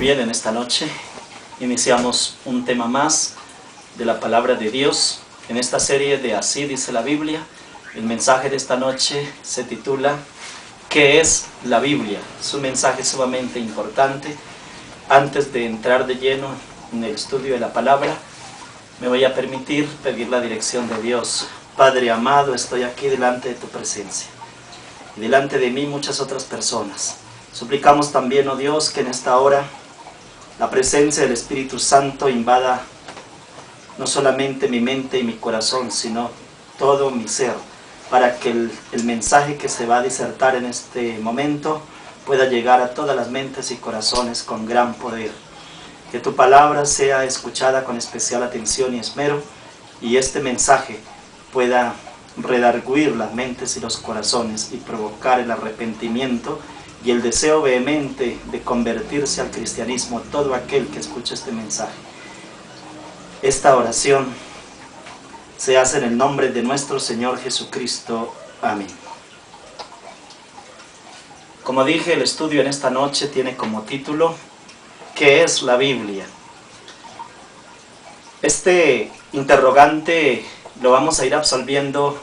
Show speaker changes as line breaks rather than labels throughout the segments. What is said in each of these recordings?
Bien, en esta noche iniciamos un tema más de la palabra de Dios. En esta serie de Así dice la Biblia, el mensaje de esta noche se titula ¿Qué es la Biblia? Es un mensaje sumamente importante. Antes de entrar de lleno en el estudio de la palabra, me voy a permitir pedir la dirección de Dios. Padre amado, estoy aquí delante de tu presencia y delante de mí muchas otras personas. Suplicamos también, oh Dios, que en esta hora la presencia del Espíritu Santo invada no solamente mi mente y mi corazón, sino todo mi ser, para que el mensaje que se va a disertar en este momento pueda llegar a todas las mentes y corazones con gran poder. Que tu palabra sea escuchada con especial atención y esmero, y este mensaje pueda redarguir las mentes y los corazones y provocar el arrepentimiento y el deseo vehemente de convertirse al cristianismo todo aquel que escuche este mensaje. Esta oración se hace en el nombre de nuestro Señor Jesucristo. Amén. Como dije, el estudio en esta noche tiene como título ¿Qué es la Biblia? Este interrogante lo vamos a ir absolviendo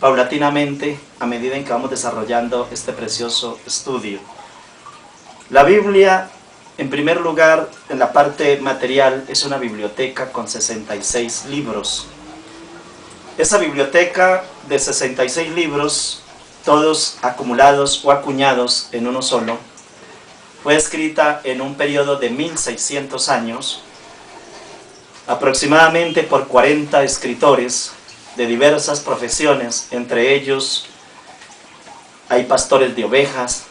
paulatinamente a medida en que vamos desarrollando este precioso estudio. La Biblia, en primer lugar, en la parte material, es una biblioteca con 66 libros. Esa biblioteca de 66 libros, todos acumulados o acuñados en uno solo, fue escrita en un periodo de 1600 años, aproximadamente por 40 escritores de diversas profesiones. Entre ellos hay pastores de ovejas,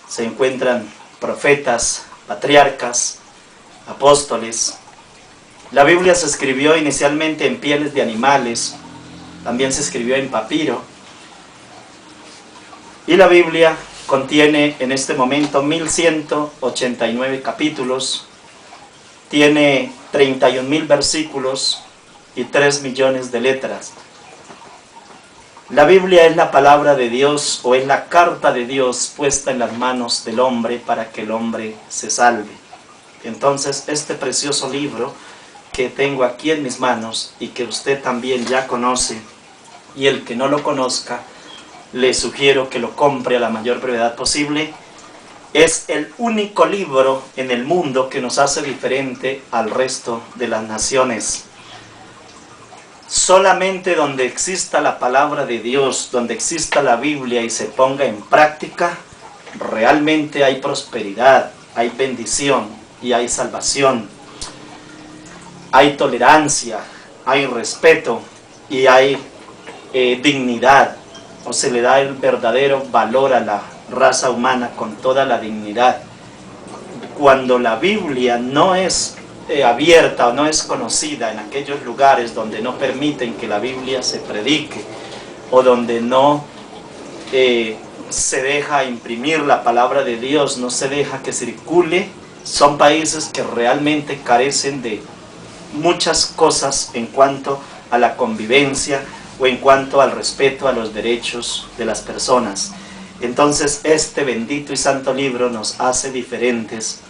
se encuentran profetas, patriarcas, apóstoles. La Biblia se escribió inicialmente en pieles de animales, también se escribió en papiro, y la Biblia contiene en este momento 1189 capítulos, tiene 31.000 versículos y 3 millones de letras. La Biblia es la palabra de Dios, o es la carta de Dios puesta en las manos del hombre para que el hombre se salve. Entonces, este precioso libro que tengo aquí en mis manos y que usted también ya conoce, y el que no lo conozca, le sugiero que lo compre a la mayor brevedad posible. Es el único libro en el mundo que nos hace diferente al resto de las naciones. Solamente donde exista la palabra de Dios, donde exista la Biblia y se ponga en práctica, realmente hay prosperidad, hay bendición y hay salvación. Hay tolerancia, hay respeto y hay dignidad, o se le da el verdadero valor a la raza humana con toda la dignidad. Cuando la Biblia no es abierta o no es conocida en aquellos lugares donde no permiten que la Biblia se predique, o donde no se deja imprimir la palabra de Dios, no se deja que circule, son países que realmente carecen de muchas cosas en cuanto a la convivencia o en cuanto al respeto a los derechos de las personas. Entonces este bendito y santo libro nos hace diferentes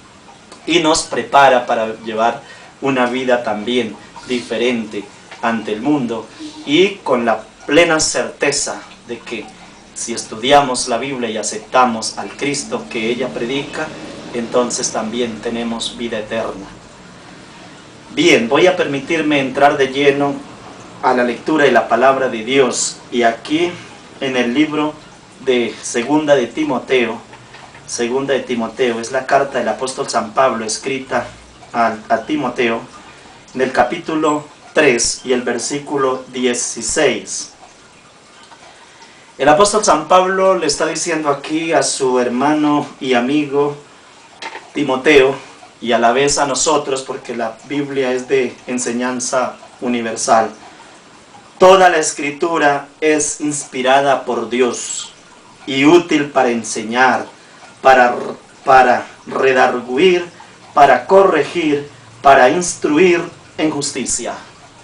y nos prepara para llevar una vida también diferente ante el mundo, y con la plena certeza de que si estudiamos la Biblia y aceptamos al Cristo que ella predica, entonces también tenemos vida eterna. Bien, voy a permitirme entrar de lleno a la lectura de la palabra de Dios, y aquí en el libro de Segunda de Timoteo es la carta del apóstol San Pablo escrita a Timoteo, en el capítulo 3 y el versículo 16. El apóstol San Pablo le está diciendo aquí a su hermano y amigo Timoteo, y a la vez a nosotros, porque la Biblia es de enseñanza universal: toda la escritura es inspirada por Dios y útil para enseñar, para redarguir, para corregir, para instruir en justicia.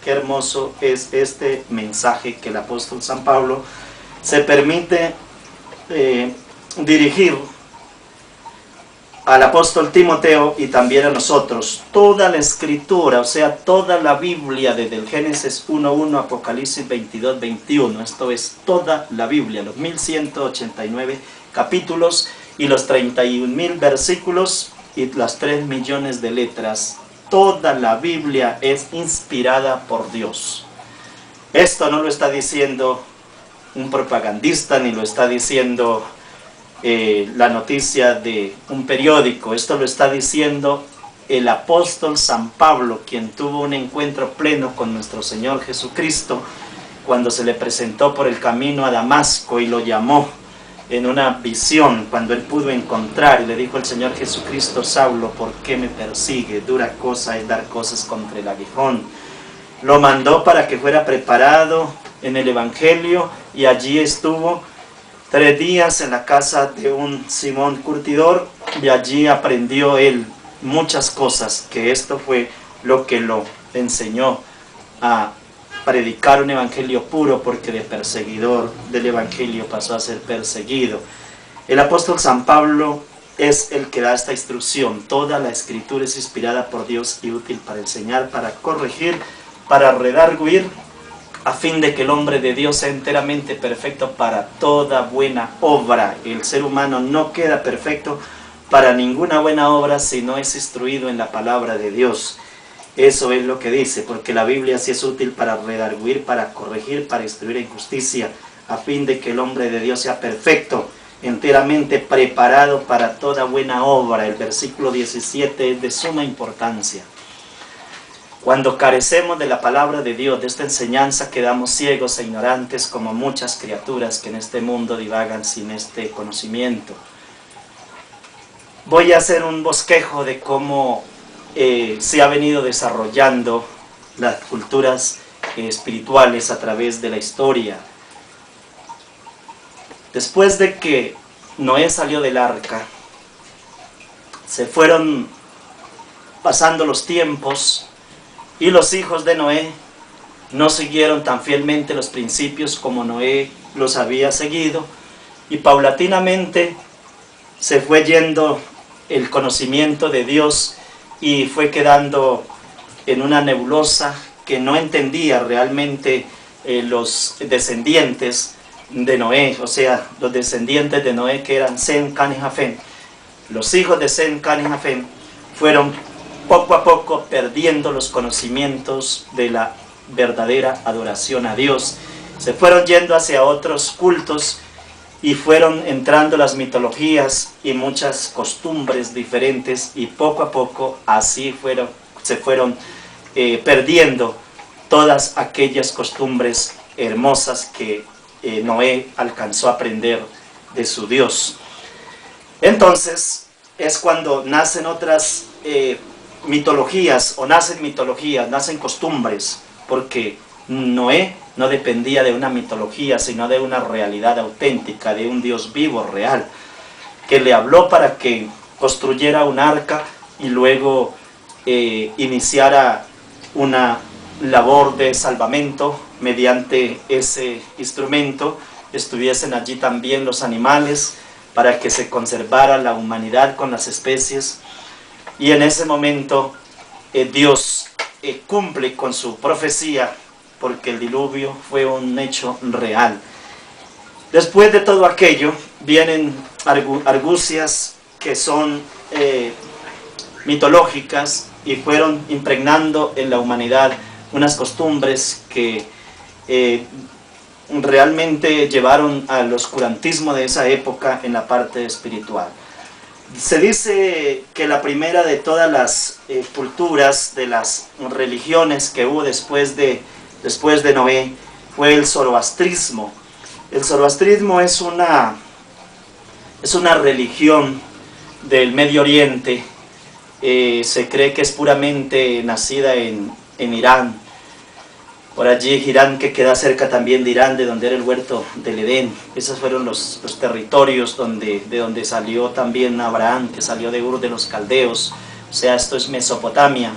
Qué hermoso es este mensaje que el apóstol San Pablo se permite dirigir al apóstol Timoteo y también a nosotros, toda la escritura, o sea, toda la Biblia, desde el Génesis 1:1, Apocalipsis 22:21, esto es toda la Biblia, los 1189 capítulos y los 31,000 versículos y las 3 millones de letras, toda la Biblia es inspirada por Dios. Esto no lo está diciendo un propagandista, ni lo está diciendo la noticia de un periódico. Esto lo está diciendo el apóstol San Pablo, quien tuvo un encuentro pleno con nuestro Señor Jesucristo cuando se le presentó por el camino a Damasco y lo llamó en una visión, cuando él pudo encontrar, y le dijo el Señor Jesucristo: Saulo, ¿por qué me persigue? Dura cosa es dar cosas contra el aguijón. Lo mandó para que fuera preparado en el Evangelio, y allí estuvo 3 días en la casa de un Simón curtidor, y allí aprendió él muchas cosas, que esto fue lo que lo enseñó a predicar un evangelio puro, porque de perseguidor del evangelio pasó a ser perseguido. El apóstol San Pablo es el que da esta instrucción. Toda la escritura es inspirada por Dios y útil para enseñar, para corregir, para redarguir, a fin de que el hombre de Dios sea enteramente perfecto para toda buena obra. El ser humano no queda perfecto para ninguna buena obra si no es instruido en la palabra de Dios. Eso es lo que dice, porque la Biblia sí es útil para redarguir, para corregir, para instruir en justicia, a fin de que el hombre de Dios sea perfecto, enteramente preparado para toda buena obra. El versículo 17 es de suma importancia. Cuando carecemos de la palabra de Dios, de esta enseñanza, quedamos ciegos e ignorantes como muchas criaturas que en este mundo divagan sin este conocimiento. Voy a hacer un bosquejo de cómo se ha venido desarrollando las culturas espirituales a través de la historia. Después de que Noé salió del arca, se fueron pasando los tiempos y los hijos de Noé no siguieron tan fielmente los principios como Noé los había seguido, y paulatinamente se fue yendo el conocimiento de Dios y fue quedando en una nebulosa que no entendía realmente los descendientes de Noé, o sea, los descendientes de Noé, que eran Sem, Can y Jafet. Los hijos de Sem, Can y Jafet fueron poco a poco perdiendo los conocimientos de la verdadera adoración a Dios. Se fueron yendo hacia otros cultos y fueron entrando las mitologías y muchas costumbres diferentes, y poco a poco así se fueron perdiendo todas aquellas costumbres hermosas que Noé alcanzó a aprender de su Dios. Entonces es cuando nacen otras mitologías, o nacen costumbres, porque Noé no dependía de una mitología, sino de una realidad auténtica, de un Dios vivo, real, que le habló para que construyera un arca y luego iniciara una labor de salvamento. Mediante ese instrumento estuviesen allí también los animales, para que se conservara la humanidad con las especies. Y en ese momento Dios cumple con su profecía, porque el diluvio fue un hecho real. Después de todo aquello vienen argucias que son mitológicas, y fueron impregnando en la humanidad unas costumbres que realmente llevaron al oscurantismo de esa época en la parte espiritual. Se dice que la primera de todas las culturas, de las religiones que hubo después de Noé, fue el zoroastrismo. El zoroastrismo es una religión del Medio Oriente. Se cree que es puramente nacida en Irán. Por allí Irán, que queda cerca también de Irán, de donde era el huerto del Edén. Esos fueron los territorios de donde salió también Abraham, que salió de Ur de los Caldeos. O sea, esto es Mesopotamia,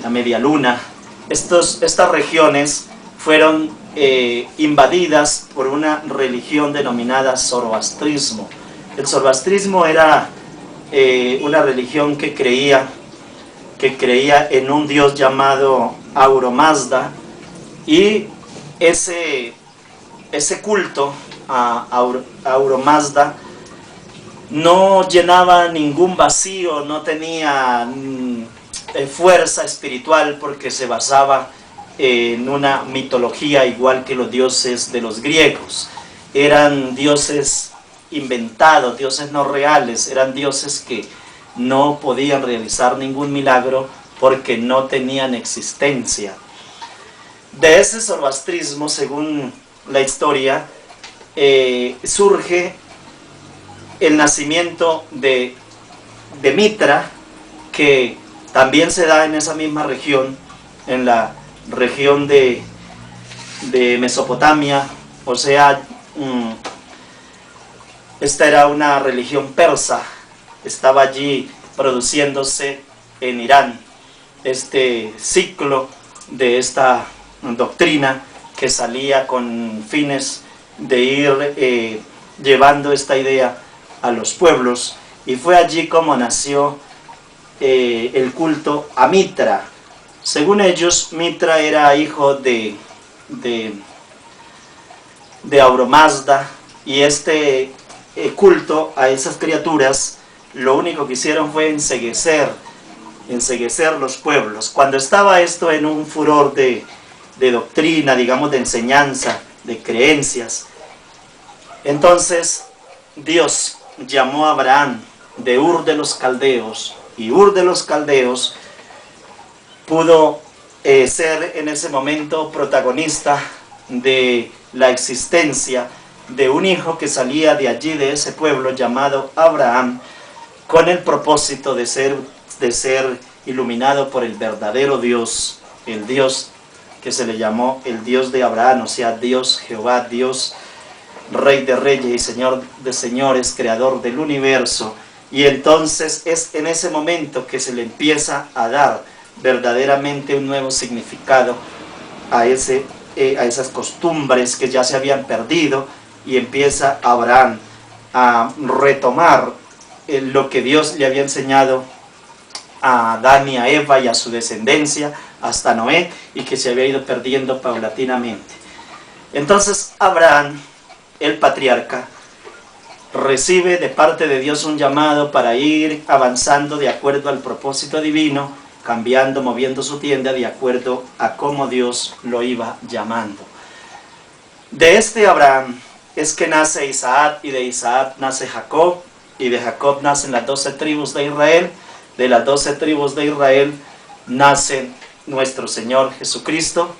la Media Luna. Estas regiones fueron invadidas por una religión denominada zoroastrismo. El zoroastrismo era una religión que creía en un dios llamado Auromazda, y ese culto a Auromazda no llenaba ningún vacío, no tenía fuerza espiritual, porque se basaba en una mitología igual que los dioses de los griegos. Eran dioses inventados, dioses no reales, eran dioses que no podían realizar ningún milagro porque no tenían existencia. De ese zoroastrismo, según la historia, surge el nacimiento de Mitra, que también se da en esa misma región, en la región de Mesopotamia. O sea, esta era una religión persa, estaba allí produciéndose en Irán este ciclo de esta doctrina que salía con fines de ir llevando esta idea a los pueblos, y fue allí como nació el culto a Mitra. Según ellos, Mitra era hijo de Auromazda, y este culto a esas criaturas lo único que hicieron fue enceguecer los pueblos. Cuando estaba esto en un furor de doctrina, digamos, de enseñanza, de creencias, entonces Dios llamó a Abraham de Ur de los Caldeos, y Ur de los Caldeos pudo ser en ese momento protagonista de la existencia de un hijo que salía de allí, de ese pueblo llamado Abraham, con el propósito de ser iluminado por el verdadero Dios, el Dios que se le llamó el Dios de Abraham, o sea, Dios Jehová, Dios Rey de reyes y Señor de señores, creador del universo. Y entonces es en ese momento que se le empieza a dar verdaderamente un nuevo significado a esas costumbres que ya se habían perdido, y empieza Abraham a retomar lo que Dios le había enseñado a Adán y a Eva y a su descendencia hasta Noé, y que se había ido perdiendo paulatinamente. Entonces Abraham, el patriarca, recibe de parte de Dios un llamado para ir avanzando de acuerdo al propósito divino, cambiando, moviendo su tienda de acuerdo a cómo Dios lo iba llamando. De este Abraham es que nace Isaac, y de Isaac nace Jacob, y de Jacob nacen las 12 tribus de Israel. De las 12 tribus de Israel nace nuestro Señor Jesucristo,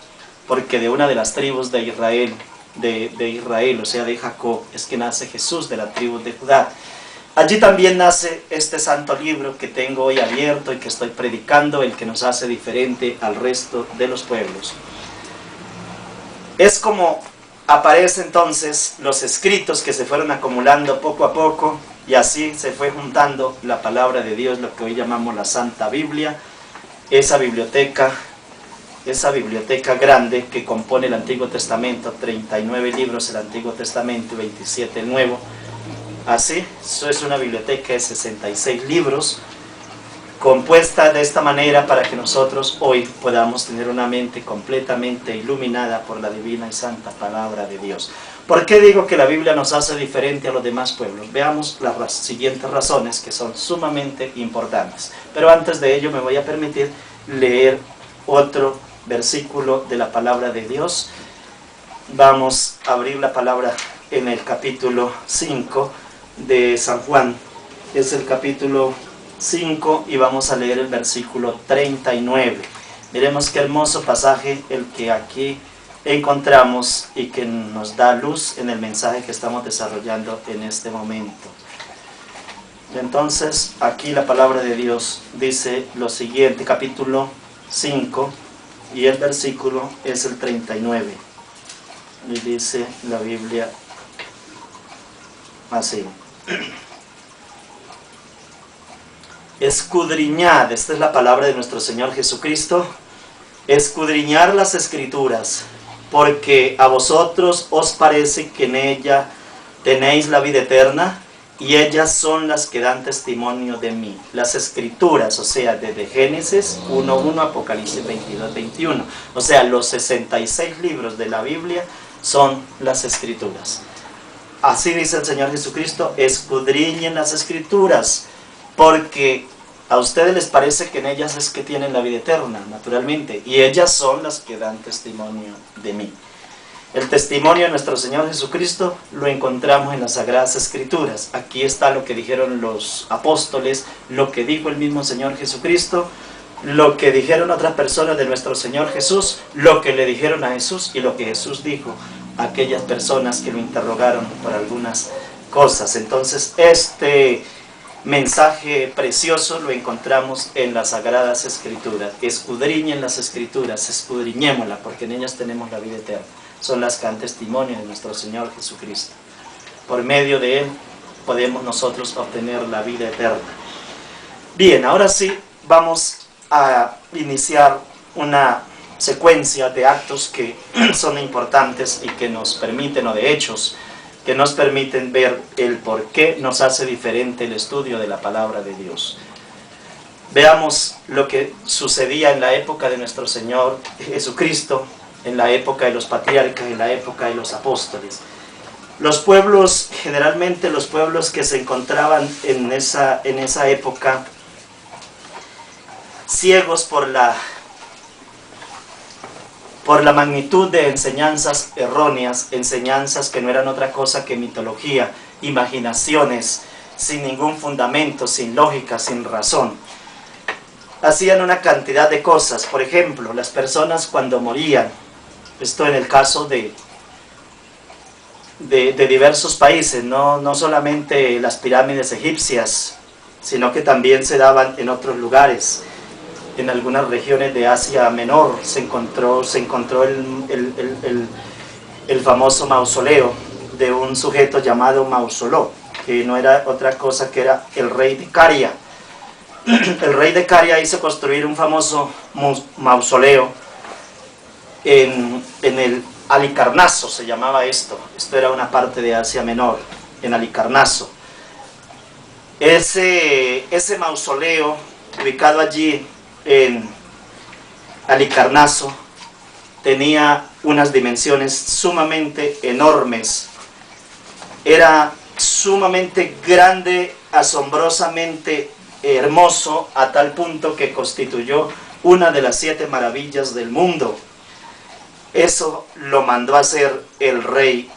porque de una de las tribus de Israel, o sea, de Jacob, es que nace Jesús, de la tribu de Judá. Allí también nace este santo libro que tengo hoy abierto y que estoy predicando, el que nos hace diferente al resto de los pueblos. Es como aparecen entonces los escritos que se fueron acumulando poco a poco, y así se fue juntando la palabra de Dios, lo que hoy llamamos la Santa Biblia, esa biblioteca grande que compone el Antiguo Testamento, 39 libros el Antiguo Testamento y 27 el Nuevo. Así, eso es una biblioteca de 66 libros, compuesta de esta manera para que nosotros hoy podamos tener una mente completamente iluminada por la divina y santa palabra de Dios. ¿Por qué digo que la Biblia nos hace diferente a los demás pueblos? Veamos las siguientes razones, que son sumamente importantes. Pero antes de ello me voy a permitir leer otro versículo de la palabra de Dios. Vamos a abrir la palabra en el capítulo 5 de San Juan. Es el capítulo 5 y vamos a leer el versículo 39. Miremos qué hermoso pasaje el que aquí encontramos y que nos da luz en el mensaje que estamos desarrollando en este momento. Entonces, aquí la palabra de Dios dice lo siguiente, capítulo 5, y el versículo es el 39. Y dice la Biblia así: escudriñad, esta es la palabra de nuestro Señor Jesucristo, escudriñar las Escrituras, porque a vosotros os parece que en ella tenéis la vida eterna, y ellas son las que dan testimonio de mí. Las escrituras, o sea, desde Génesis 1:1, Apocalipsis 22:21. O sea, los 66 libros de la Biblia son las escrituras. Así dice el Señor Jesucristo: escudriñen las escrituras, porque a ustedes les parece que en ellas es que tienen la vida eterna, naturalmente, y ellas son las que dan testimonio de mí. El testimonio de nuestro Señor Jesucristo lo encontramos en las Sagradas Escrituras. Aquí está lo que dijeron los apóstoles, lo que dijo el mismo Señor Jesucristo, lo que dijeron otras personas de nuestro Señor Jesús, lo que le dijeron a Jesús y lo que Jesús dijo a aquellas personas que lo interrogaron por algunas cosas. Entonces, este mensaje precioso lo encontramos en las Sagradas Escrituras. Escudriñen las Escrituras, escudriñémoslas, porque en ellas tenemos la vida eterna. Son las que dan testimonio de nuestro Señor Jesucristo. Por medio de Él podemos nosotros obtener la vida eterna. Bien, ahora sí vamos a iniciar una secuencia de actos que son importantes y que nos permiten, o de hechos, que nos permiten ver el por qué nos hace diferente el estudio de la palabra de Dios. Veamos lo que sucedía en la época de nuestro Señor Jesucristo, en la época de los patriarcas, en la época de los apóstoles. Los pueblos, generalmente los pueblos que se encontraban en esa época, ciegos por la magnitud de enseñanzas erróneas, enseñanzas que no eran otra cosa que mitología, imaginaciones, sin ningún fundamento, sin lógica, sin razón. Hacían una cantidad de cosas. Por ejemplo, las personas cuando morían, esto en el caso de diversos países, no solamente las pirámides egipcias, sino que también se daban en otros lugares. En algunas regiones de Asia Menor se encontró el famoso mausoleo de un sujeto llamado Mausoló, que no era otra cosa que era el rey de Caria. El rey de Caria hizo construir un famoso mausoleo en el Halicarnaso, se llamaba esto. Esto era una parte de Asia Menor, en Halicarnaso. Ese mausoleo, ubicado allí en Halicarnaso, tenía unas dimensiones sumamente enormes. Era sumamente grande, asombrosamente hermoso, a tal punto que constituyó una de las 7 maravillas del mundo. Eso lo mandó a hacer el rey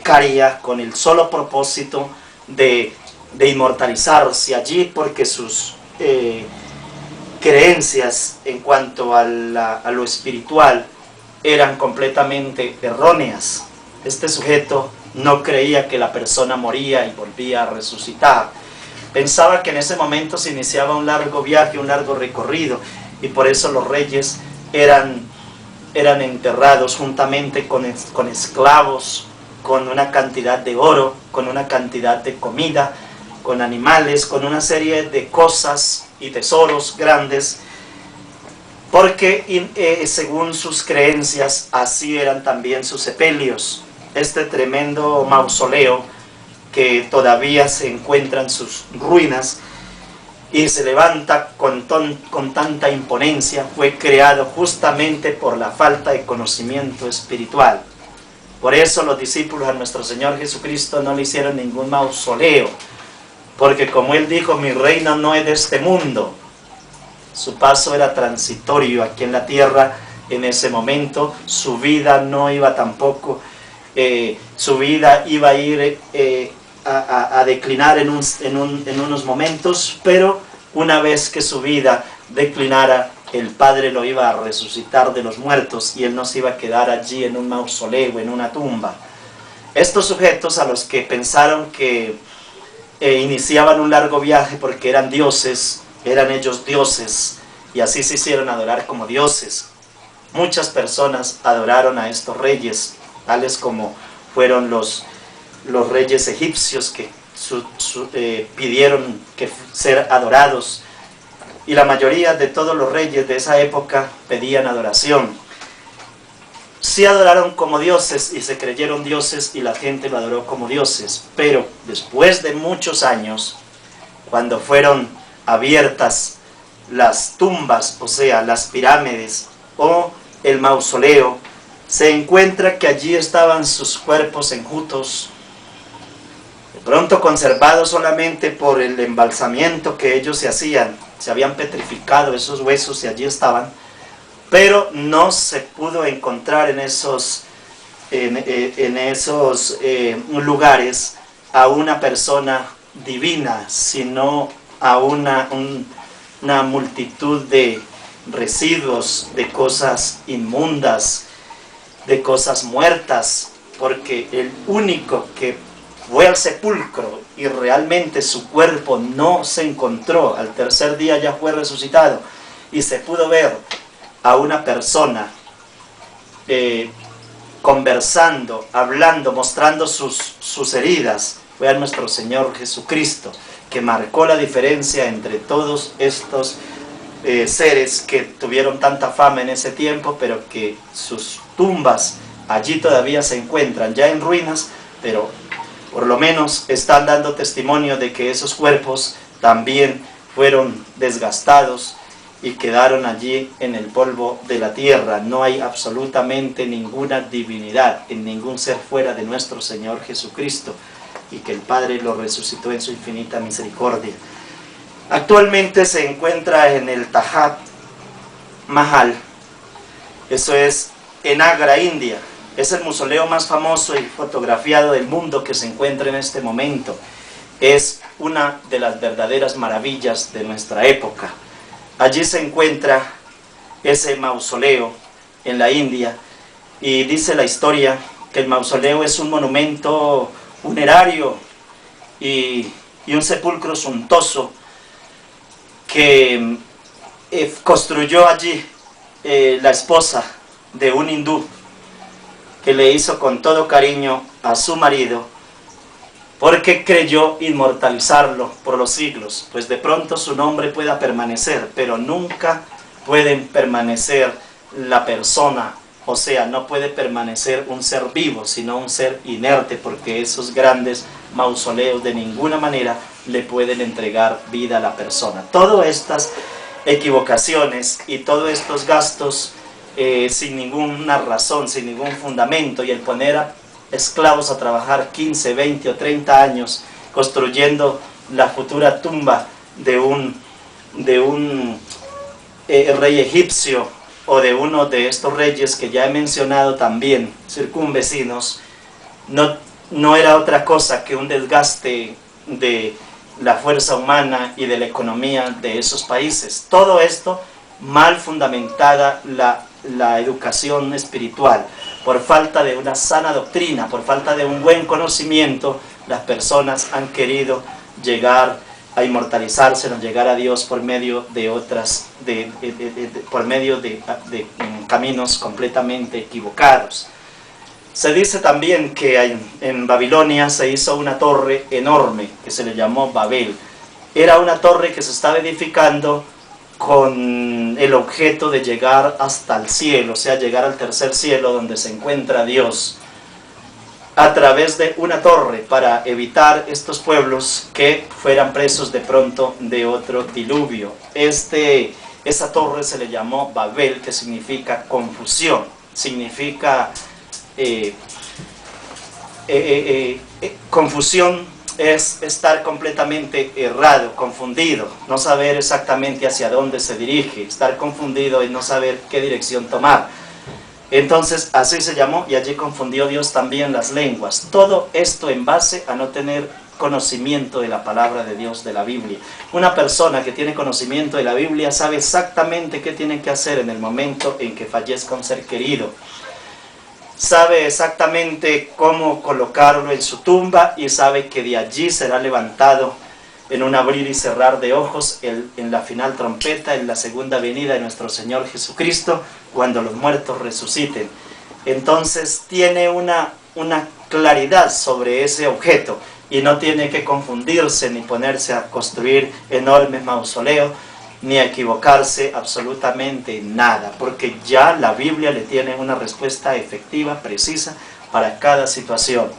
Caria, con el solo propósito de inmortalizarse allí, porque sus creencias en cuanto a lo espiritual eran completamente erróneas. Este sujeto no creía que la persona moría y volvía a resucitar. Pensaba que en ese momento se iniciaba un largo viaje, un largo recorrido, y por eso los reyes eran enterrados juntamente con esclavos, con una cantidad de oro, con una cantidad de comida, con animales, con una serie de cosas y tesoros grandes, porque según sus creencias así eran también sus sepelios. Este tremendo mausoleo, que todavía se encuentran sus ruinas y se levanta con tanta imponencia, fue creado justamente por la falta de conocimiento espiritual. Por eso los discípulos a nuestro Señor Jesucristo no le hicieron ningún mausoleo, porque como Él dijo, mi reino no es de este mundo. Su paso era transitorio aquí en la tierra en ese momento. Su vida no iba tampoco, su vida iba a ir a declinar en unos momentos, pero una vez que su vida declinara, el Padre lo iba a resucitar de los muertos y Él no se iba a quedar allí en un mausoleo, en una tumba. Estos sujetos, a los que pensaron que iniciaban un largo viaje porque eran dioses, eran ellos dioses, y así se hicieron adorar como dioses. Muchas personas adoraron a estos reyes, tales como fueron los reyes egipcios que pidieron ser adorados, y la mayoría de todos los reyes de esa época pedían adoración. sí adoraron como dioses y se creyeron dioses y la gente lo adoró como dioses, pero después de muchos años, cuando fueron abiertas las tumbas, o sea, las pirámides o el mausoleo, se encuentra que allí estaban sus cuerpos enjutos, de pronto conservados solamente por el embalsamiento que ellos se hacían, se habían petrificado esos huesos y allí estaban, pero no se pudo encontrar en esos lugares a una persona divina, sino a una multitud de residuos, de cosas inmundas, de cosas muertas, porque el único que fue al sepulcro y realmente su cuerpo no se encontró, al tercer día ya fue resucitado y se pudo ver a una persona conversando, hablando, mostrando sus heridas, fue a nuestro Señor Jesucristo, que marcó la diferencia entre todos estos seres que tuvieron tanta fama en ese tiempo, pero que sus tumbas allí todavía se encuentran, ya en ruinas, pero por lo menos están dando testimonio de que esos cuerpos también fueron desgastados y quedaron allí en el polvo de la tierra. No hay absolutamente ninguna divinidad en ningún ser fuera de nuestro Señor Jesucristo, y que el Padre lo resucitó en su infinita misericordia. Actualmente se encuentra en el Taj Mahal, eso es en Agra, India. Es el mausoleo más famoso y fotografiado del mundo que se encuentra en este momento. Es una de las verdaderas maravillas de nuestra época. Allí se encuentra ese mausoleo en la India, y dice la historia que el mausoleo es un monumento funerario y un sepulcro suntuoso que construyó allí la esposa de un hindú, que le hizo con todo cariño a su marido, porque creyó inmortalizarlo por los siglos. Pues de pronto su nombre pueda permanecer, pero nunca pueden permanecer la persona, o sea, no puede permanecer un ser vivo, sino un ser inerte, porque esos grandes mausoleos de ninguna manera le pueden entregar vida a la persona. Todas estas equivocaciones y todos estos gastos sin ninguna razón, sin ningún fundamento, y el poner a esclavos a trabajar 15, 20 o 30 años construyendo la futura tumba de un rey egipcio, o de uno de estos reyes que ya he mencionado también, circunvecinos, no era otra cosa que un desgaste de la fuerza humana y de la economía de esos países. Todo esto mal fundamentada la educación espiritual, por falta de una sana doctrina, por falta de un buen conocimiento. Las personas han querido llegar a inmortalizarse, no llegar a Dios por medio de caminos completamente equivocados. Se dice también que en Babilonia se hizo una torre enorme que se le llamó Babel. Era una torre que se estaba edificando con el objeto de llegar hasta el cielo, o sea, llegar al tercer cielo donde se encuentra Dios, a través de una torre, para evitar estos pueblos que fueran presos de pronto de otro diluvio. Esa torre se le llamó Babel, que significa confusión, significa confusión. Es estar completamente errado, confundido, no saber exactamente hacia dónde se dirige, estar confundido y no saber qué dirección tomar. Entonces así se llamó, y allí confundió Dios también las lenguas. Todo esto en base a no tener conocimiento de la palabra de Dios, de la Biblia. Una persona que tiene conocimiento de la Biblia sabe exactamente qué tiene que hacer en el momento en que fallezca un ser querido. Sabe exactamente cómo colocarlo en su tumba, y sabe que de allí será levantado en un abrir y cerrar de ojos en la final trompeta, en la segunda venida de nuestro Señor Jesucristo, cuando los muertos resuciten. Entonces tiene una claridad sobre ese objeto, y no tiene que confundirse ni ponerse a construir enormes mausoleos, ni a equivocarse absolutamente nada, porque ya la Biblia le tiene una respuesta efectiva, precisa, para cada situación.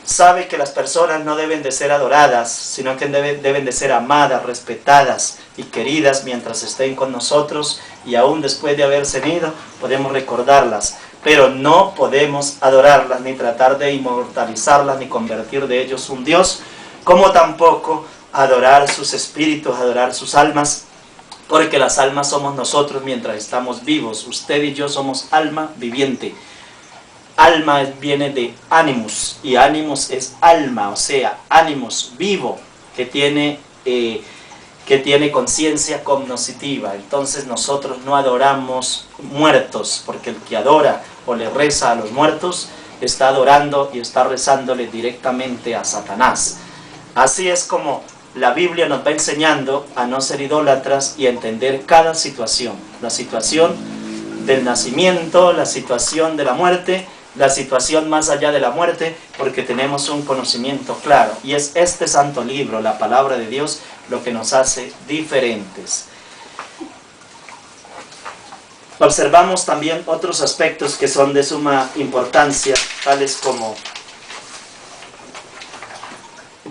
Sabe que las personas no deben de ser adoradas, sino que deben de ser amadas, respetadas y queridas mientras estén con nosotros, y aún después de haberse ido podemos recordarlas, pero no podemos adorarlas, ni tratar de inmortalizarlas, ni convertir de ellos un Dios, como tampoco adorar sus espíritus, adorar sus almas, porque las almas somos nosotros mientras estamos vivos. Usted y yo somos alma viviente. Alma viene de animus, y animus es alma, o sea, animus, vivo, que tiene conciencia cognoscitiva. Entonces nosotros no adoramos muertos, porque el que adora o le reza a los muertos está adorando y está rezándole directamente a Satanás. Así es como la Biblia nos va enseñando a no ser idólatras y a entender cada situación. La situación del nacimiento, la situación de la muerte, la situación más allá de la muerte, porque tenemos un conocimiento claro. Y es este santo libro, la palabra de Dios, lo que nos hace diferentes. Observamos también otros aspectos que son de suma importancia, tales como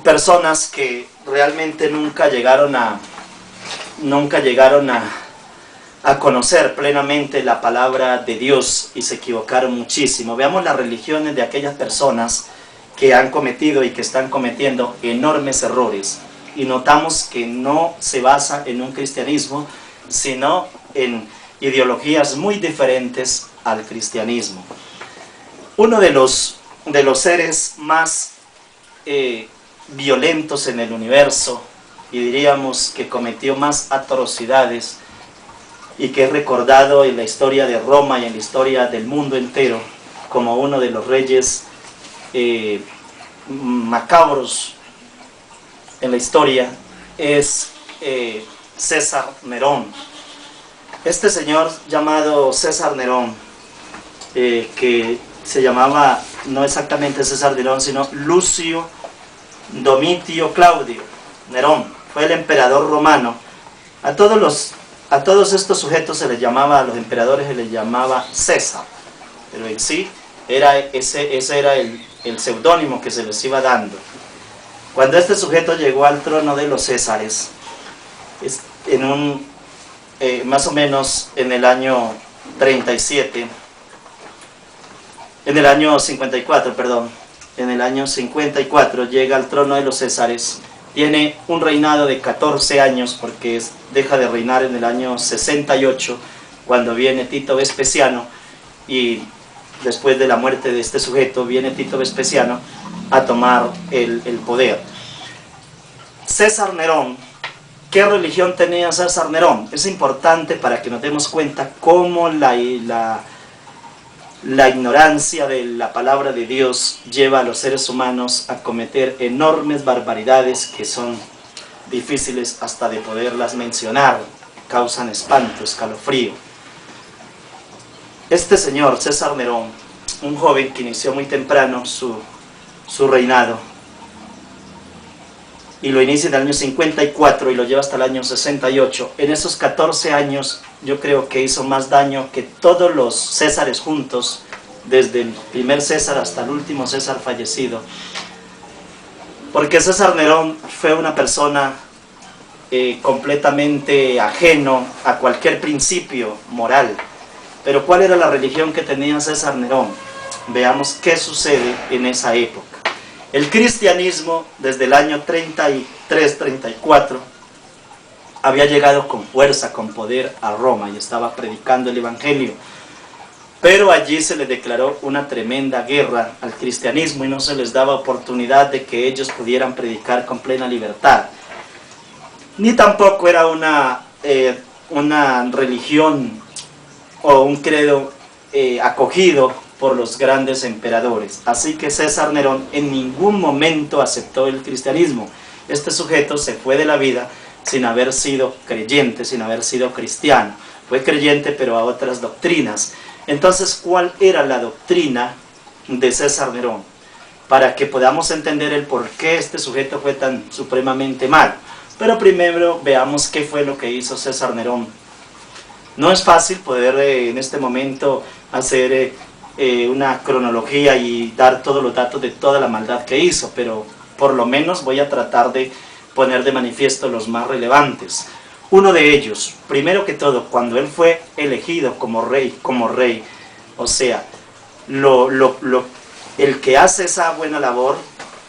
personas que realmente nunca llegaron a conocer plenamente la palabra de Dios y se equivocaron muchísimo. Veamos las religiones de aquellas personas que han cometido y que están cometiendo enormes errores, y notamos que no se basa en un cristianismo, sino en ideologías muy diferentes al cristianismo. Uno de los seres más violentos en el universo, y diríamos que cometió más atrocidades, y que es recordado en la historia de Roma y en la historia del mundo entero como uno de los reyes macabros en la historia, es César Nerón. Este señor llamado César Nerón, que se llamaba no exactamente César Nerón, sino Lucio Domitio Claudio Nerón, fue el emperador romano. A todos estos sujetos se les llamaba, a los emperadores se les llamaba César, pero en sí ese era el seudónimo que se les iba dando. Cuando este sujeto llegó al trono de los Césares, más o menos en el año 37, en el año 54, perdón, en el año 54 llega al trono de los Césares. Tiene un reinado de 14 años, porque deja de reinar en el año 68, cuando viene Tito Vespasiano, y después de la muerte de este sujeto, viene Tito Vespasiano a tomar el poder. César Nerón, ¿qué religión tenía César Nerón? Es importante para que nos demos cuenta cómo la ignorancia de la palabra de Dios lleva a los seres humanos a cometer enormes barbaridades que son difíciles hasta de poderlas mencionar, causan espanto, escalofrío. Este señor, César Nerón, un joven que inició muy temprano su reinado, y lo inicia en el año 54 y lo lleva hasta el año 68. En esos 14 años yo creo que hizo más daño que todos los Césares juntos, desde el primer César hasta el último César fallecido, porque César Nerón fue una persona completamente ajeno a cualquier principio moral. Pero ¿cuál era la religión que tenía César Nerón? Veamos qué sucede en esa época. El cristianismo, desde el año 33-34, había llegado con fuerza, con poder a Roma, y estaba predicando el evangelio. Pero allí se le declaró una tremenda guerra al cristianismo y no se les daba oportunidad de que ellos pudieran predicar con plena libertad. Ni tampoco era una religión o un credo acogido por los grandes emperadores. Así que César Nerón en ningún momento aceptó el cristianismo. Este sujeto se fue de la vida sin haber sido creyente, sin haber sido cristiano. Fue creyente, pero a otras doctrinas. Entonces, ¿cuál era la doctrina de César Nerón? Para que podamos entender el por qué este sujeto fue tan supremamente mal. Pero primero veamos qué fue lo que hizo César Nerón. No es fácil poder en este momento hacer una cronología y dar todos los datos de toda la maldad que hizo, pero por lo menos voy a tratar de poner de manifiesto los más relevantes. Uno de ellos, primero que todo, cuando él fue elegido como rey, o sea, el que hace esa buena labor,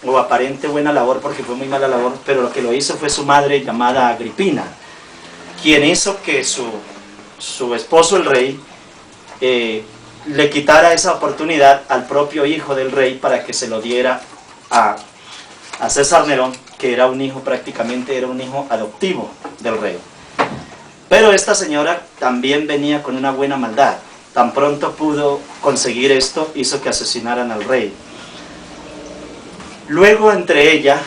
o aparente buena labor, porque fue muy mala labor, pero lo que lo hizo fue su madre llamada Agripina, quien hizo que su esposo el rey le quitara esa oportunidad al propio hijo del rey para que se lo diera a César Nerón, que era un hijo, prácticamente era un hijo adoptivo del rey. Pero esta señora también venía con una buena maldad. Tan pronto pudo conseguir esto, hizo que asesinaran al rey. Luego, entre ella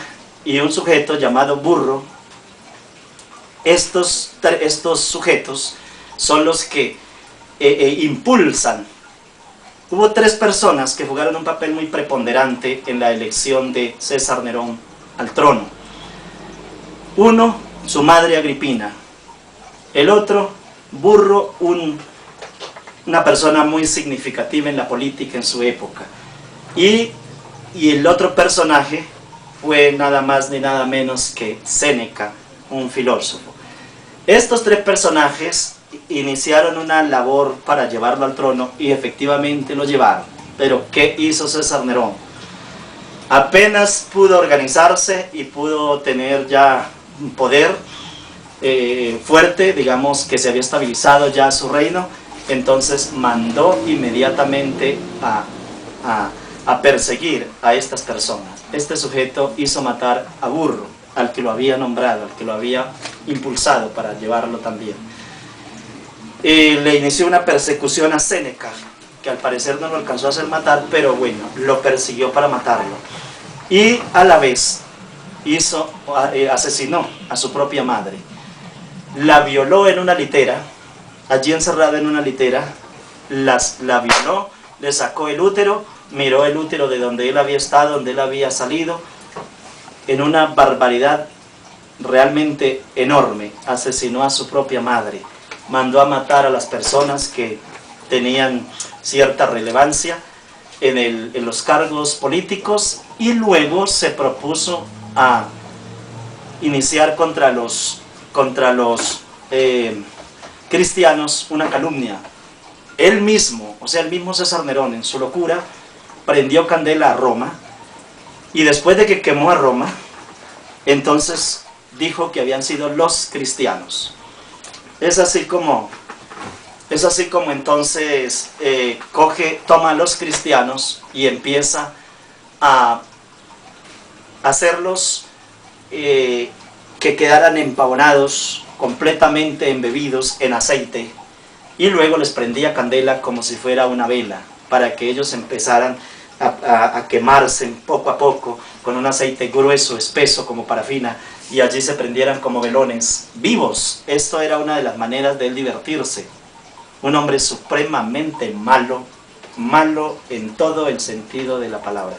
y un sujeto llamado Burro, estos sujetos son los que impulsan. Hubo 3 personas que jugaron un papel muy preponderante en la elección de César Nerón al trono. Uno, su madre Agripina. El otro, Burro, una persona muy significativa en la política en su época. Y el otro personaje fue nada más ni nada menos que Séneca, un filósofo. Estos 3 personajes iniciaron una labor para llevarlo al trono y efectivamente lo llevaron. Pero ¿qué hizo César Nerón? Apenas pudo organizarse y pudo tener ya un poder fuerte, digamos que se había estabilizado ya su reino, entonces mandó inmediatamente a perseguir a estas personas. Este sujeto hizo matar a Burro, al que lo había nombrado, al que lo había impulsado para llevarlo también. Le inició una persecución a Séneca, que al parecer no lo alcanzó a hacer matar, pero bueno, lo persiguió para matarlo. Y a la vez asesinó a su propia madre. La violó en una litera, allí encerrada en una litera, la violó, le sacó el útero, miró el útero de donde él había estado, donde él había salido, en una barbaridad realmente enorme, asesinó a su propia madre, mandó a matar a las personas que tenían cierta relevancia en los cargos políticos, y luego se propuso a iniciar contra los cristianos una calumnia. Él mismo, o sea, el mismo César Nerón, en su locura, prendió candela a Roma, y después de que quemó a Roma, entonces dijo que habían sido los cristianos. Es así como entonces toma a los cristianos y empieza a hacerlos que quedaran empavonados, completamente embebidos en aceite, y luego les prendía candela como si fuera una vela, para que ellos empezaran a quemarse poco a poco con un aceite grueso, espeso como parafina, y allí se prendieran como velones vivos. Esto era una de las maneras de él divertirse. Un hombre supremamente malo en todo el sentido de la palabra.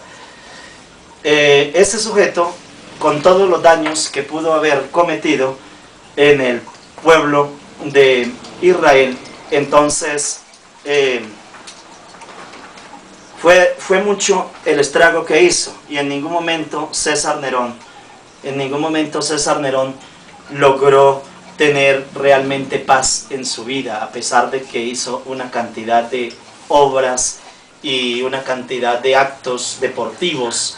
Ese sujeto, con todos los daños que pudo haber cometido en el pueblo de Israel, entonces fue mucho el estrago que hizo, y en ningún momento César Nerón logró tener realmente paz en su vida, a pesar de que hizo una cantidad de obras y una cantidad de actos deportivos,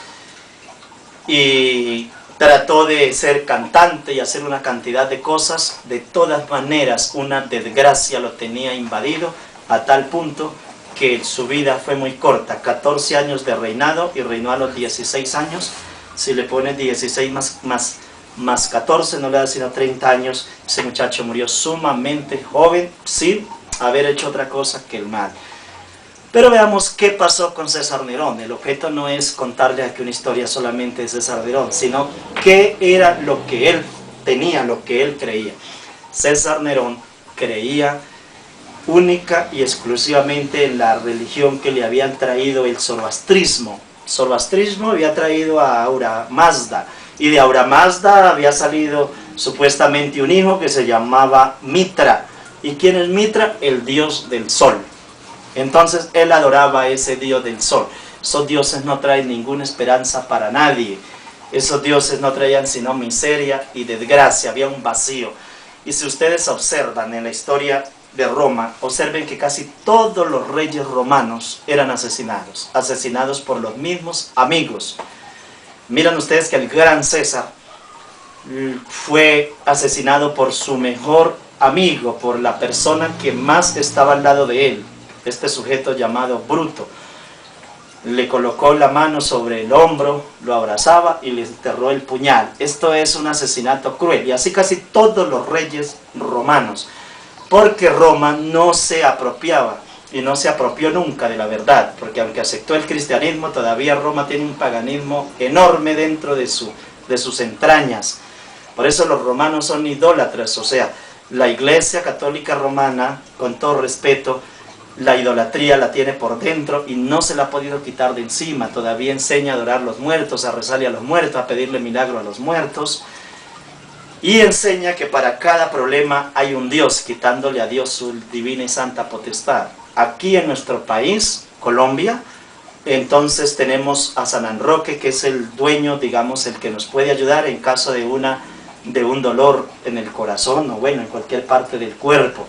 y trató de ser cantante y hacer una cantidad de cosas. De todas maneras, una desgracia lo tenía invadido, a tal punto que su vida fue muy corta, 14 años de reinado, y reinó a los 16 años. Si le pones 16 más 14, no le da sino 30 años. Ese muchacho murió sumamente joven, sin haber hecho otra cosa que el mal. Pero veamos qué pasó con César Nerón. El objeto no es contarle aquí una historia solamente de César Nerón, sino qué era lo que él tenía, lo que él creía. César Nerón creía única y exclusivamente en la religión que le habían traído el zoroastrismo. Zoroastrismo había traído a Aura Mazda, y de Aura Mazda había salido supuestamente un hijo que se llamaba Mitra. ¿Y quién es Mitra? El dios del sol. Entonces él adoraba a ese dios del sol. Esos dioses no traen ninguna esperanza para nadie. Esos dioses no traían sino miseria y desgracia, había un vacío. Y si ustedes observan en la historia de Roma, observen que casi todos los reyes romanos eran asesinados por los mismos amigos. Miran ustedes que el gran César fue asesinado por su mejor amigo, por la persona que más estaba al lado de él, este sujeto llamado Bruto. Le colocó la mano sobre el hombro, lo abrazaba y le enterró el puñal. Esto es un asesinato cruel, y así casi todos los reyes romanos, porque Roma no se apropiaba y no se apropió nunca de la verdad, porque aunque aceptó el cristianismo, todavía Roma tiene un paganismo enorme dentro de sus entrañas. Por eso los romanos son idólatras, o sea, la Iglesia Católica Romana, con todo respeto, la idolatría la tiene por dentro y no se la ha podido quitar de encima. Todavía enseña a adorar a los muertos, a rezarle a los muertos, a pedirle milagro a los muertos. Y enseña que para cada problema hay un Dios, quitándole a Dios su divina y santa potestad. Aquí en nuestro país, Colombia, entonces tenemos a San Roque, que es el dueño, digamos, el que nos puede ayudar en caso de un dolor en el corazón o bueno, en cualquier parte del cuerpo.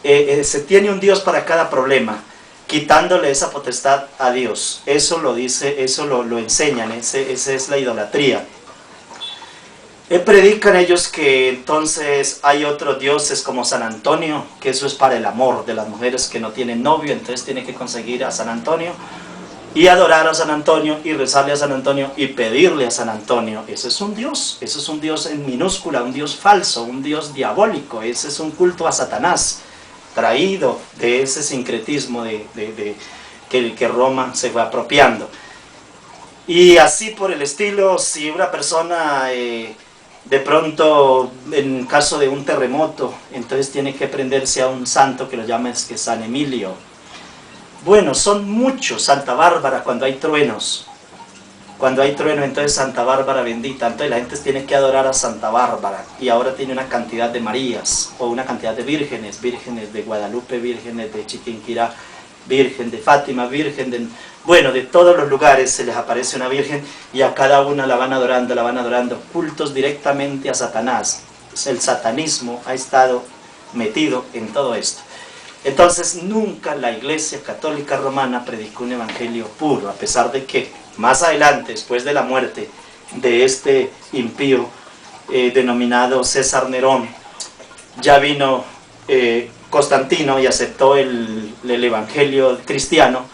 Se tiene un Dios para cada problema, quitándole esa potestad a Dios. Eso lo dice, eso lo enseñan, esa es la idolatría. Predican ellos que entonces hay otros dioses como San Antonio, que eso es para el amor de las mujeres que no tienen novio, entonces tienen que conseguir a San Antonio y adorar a San Antonio y rezarle a San Antonio y pedirle a San Antonio. Ese es un Dios en minúscula, un Dios falso, un Dios diabólico. Ese es un culto a Satanás, traído de ese sincretismo que Roma se fue apropiando. Y así por el estilo, si una persona de pronto, en caso de un terremoto, entonces tiene que prenderse a un santo que lo llaman San Emilio. Bueno, son muchos. Santa Bárbara, cuando hay truenos, entonces Santa Bárbara bendita. Entonces la gente tiene que adorar a Santa Bárbara, y ahora tiene una cantidad de Marías, o una cantidad de vírgenes de Guadalupe, vírgenes de Chiquinquirá, Virgen de Fátima, Virgen de... Bueno, de todos los lugares se les aparece una virgen, y a cada una la van adorando, cultos directamente a Satanás. El satanismo ha estado metido en todo esto. Entonces nunca la Iglesia Católica Romana predicó un evangelio puro, a pesar de que más adelante, después de la muerte de este impío denominado César Nerón, ya vino Constantino y aceptó el evangelio cristiano.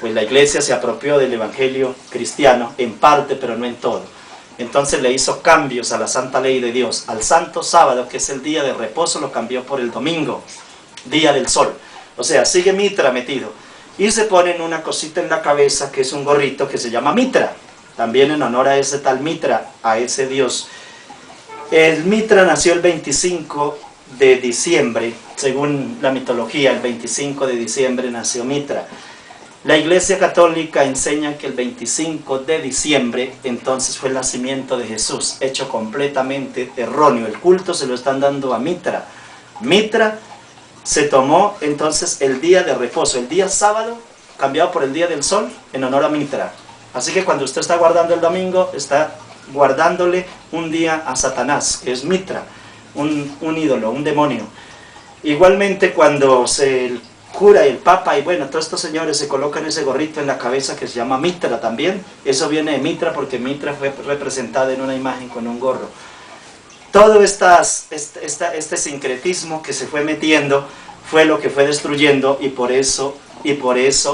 Pues la Iglesia se apropió del evangelio cristiano en parte, pero no en todo. Entonces le hizo cambios a la santa ley de Dios. Al santo sábado, que es el día de reposo, lo cambió por el domingo, día del sol. O sea, sigue Mitra metido. Y se ponen una cosita en la cabeza, que es un gorrito que se llama Mitra, también en honor a ese tal Mitra, a ese dios. El Mitra nació el 25 de diciembre, según la mitología, el 25 de diciembre nació Mitra. La Iglesia Católica enseña que el 25 de diciembre entonces fue el nacimiento de Jesús, hecho completamente erróneo. El culto se lo están dando a Mitra. Mitra se tomó entonces el día de reposo, el día sábado, cambiado por el día del sol, en honor a Mitra. Así que cuando usted está guardando el domingo, está guardándole un día a Satanás, que es Mitra, un ídolo, un demonio. Igualmente cuando el cura y el papa y bueno, todos estos señores se colocan ese gorrito en la cabeza que se llama Mitra también. Eso viene de Mitra porque Mitra fue representada en una imagen con un gorro. Todo este sincretismo que se fue metiendo fue lo que fue destruyendo, y por eso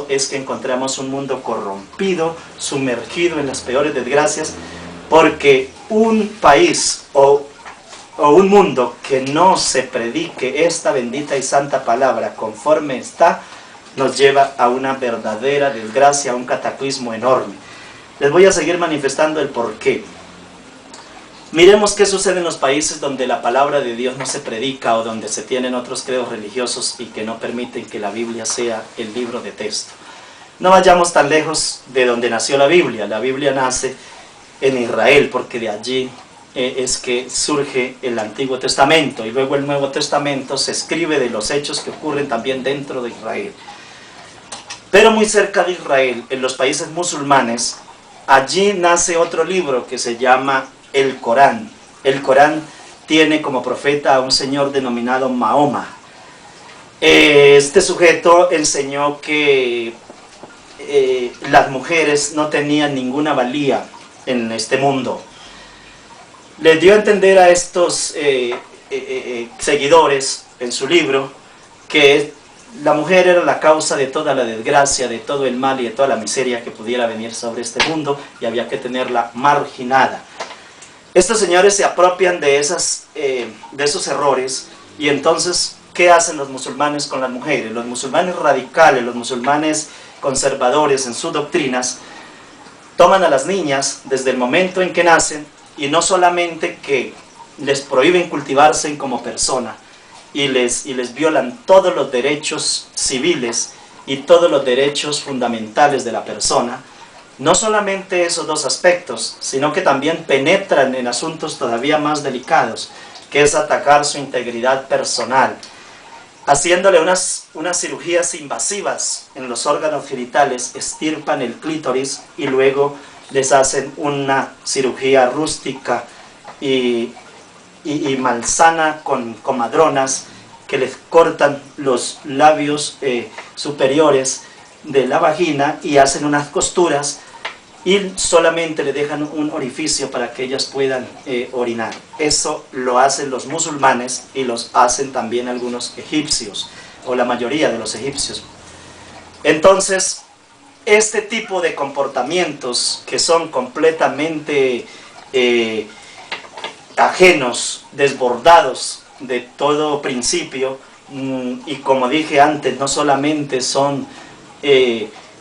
es que encontramos un mundo corrompido, sumergido en las peores desgracias, porque un país o un mundo que no se predique esta bendita y santa palabra conforme está, nos lleva a una verdadera desgracia, a un cataclismo enorme. Les voy a seguir manifestando el porqué. Miremos qué sucede en los países donde la palabra de Dios no se predica, o donde se tienen otros credos religiosos y que no permiten que la Biblia sea el libro de texto. No vayamos tan lejos de donde nació la Biblia. La Biblia nace en Israel, porque de allí es que surge el Antiguo Testamento, y luego el Nuevo Testamento se escribe de los hechos que ocurren también dentro de Israel. Pero muy cerca de Israel, en los países musulmanes, allí nace otro libro que se llama el Corán. El Corán tiene como profeta a un señor denominado Mahoma. Este sujeto enseñó que las mujeres no tenían ninguna valía en este mundo. Les dio a entender a estos seguidores en su libro que la mujer era la causa de toda la desgracia, de todo el mal y de toda la miseria que pudiera venir sobre este mundo, y había que tenerla marginada. Estos señores se apropian de esos errores, y entonces, ¿qué hacen los musulmanes con las mujeres? Los musulmanes radicales, los musulmanes conservadores en sus doctrinas, toman a las niñas desde el momento en que nacen, y no solamente que les prohíben cultivarse como persona, y les violan todos los derechos civiles y todos los derechos fundamentales de la persona. No solamente esos dos aspectos, sino que también penetran en asuntos todavía más delicados, que es atacar su integridad personal, haciéndole unas cirugías invasivas en los órganos genitales, extirpan el clítoris y luego les hacen una cirugía rústica y malsana con comadronas, que les cortan los labios superiores de la vagina y hacen unas costuras y solamente le dejan un orificio para que ellas puedan orinar. Eso lo hacen los musulmanes y los hacen también algunos egipcios, o la mayoría de los egipcios. Entonces, este tipo de comportamientos que son completamente ajenos, desbordados de todo principio, y como dije antes, no solamente son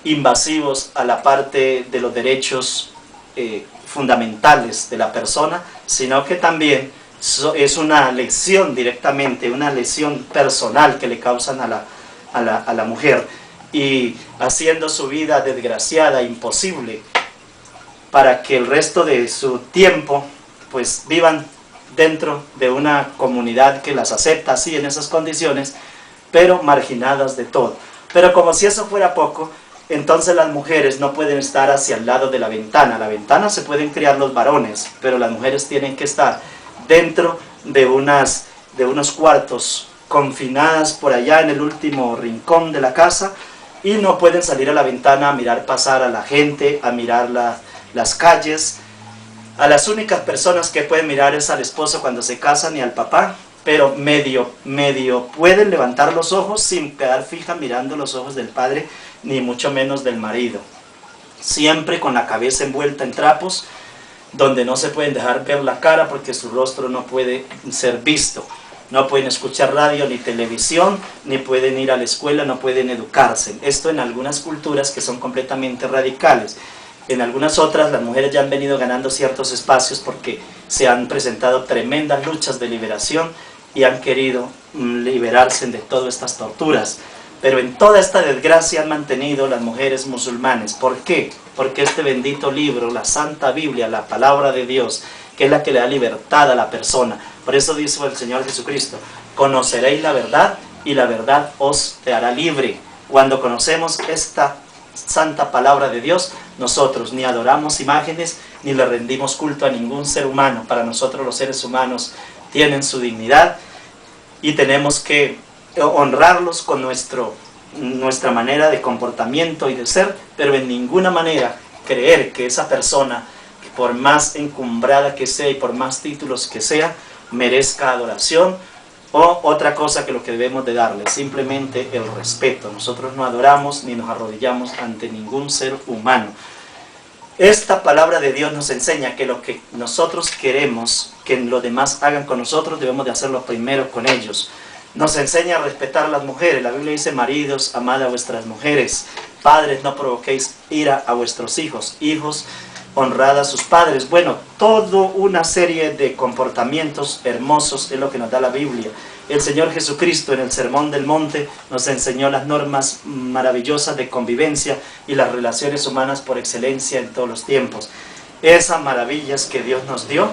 invasivos a la parte de los derechos fundamentales de la persona, sino que también es una lesión directamente, una lesión personal que le causan a la mujer, y haciendo su vida desgraciada, imposible, para que el resto de su tiempo pues vivan dentro de una comunidad que las acepta así en esas condiciones, pero marginadas de todo. Pero como si eso fuera poco, entonces las mujeres no pueden estar hacia el lado de la ventana. La ventana se pueden criar los varones, pero las mujeres tienen que estar dentro de unos cuartos, confinadas por allá en el último rincón de la casa, y no pueden salir a la ventana a mirar pasar a la gente, a mirar las calles. A las únicas personas que pueden mirar es al esposo cuando se casan y al papá, pero medio pueden levantar los ojos sin quedar fija mirando los ojos del padre, ni mucho menos del marido. Siempre con la cabeza envuelta en trapos, donde no se pueden dejar ver la cara porque su rostro no puede ser visto. No pueden escuchar radio ni televisión, ni pueden ir a la escuela, no pueden educarse. Esto en algunas culturas que son completamente radicales. En algunas otras las mujeres ya han venido ganando ciertos espacios porque se han presentado tremendas luchas de liberación y han querido liberarse de todas estas torturas. Pero en toda esta desgracia han mantenido las mujeres musulmanes. ¿Por qué? Porque este bendito libro, la Santa Biblia, la Palabra de Dios, que es la que le da libertad a la persona. Por eso dice el Señor Jesucristo: conoceréis la verdad y la verdad os te hará libre. Cuando conocemos esta santa palabra de Dios, nosotros ni adoramos imágenes ni le rendimos culto a ningún ser humano. Para nosotros los seres humanos tienen su dignidad y tenemos que honrarlos con nuestra manera de comportamiento y de ser, pero en ninguna manera creer que esa persona, por más encumbrada que sea y por más títulos que sea, merezca adoración o otra cosa que lo que debemos de darle, simplemente el respeto. Nosotros no adoramos ni nos arrodillamos ante ningún ser humano. Esta palabra de Dios nos enseña que lo que nosotros queremos que los demás hagan con nosotros, debemos de hacerlo primero con ellos. Nos enseña a respetar a las mujeres. La Biblia dice: maridos, amad a vuestras mujeres. Padres, no provoquéis ira a vuestros hijos. Hijos, honrad a sus padres. Bueno, toda una serie de comportamientos hermosos es lo que nos da la Biblia. El Señor Jesucristo en el Sermón del Monte nos enseñó las normas maravillosas de convivencia y las relaciones humanas por excelencia en todos los tiempos. Esas maravillas que Dios nos dio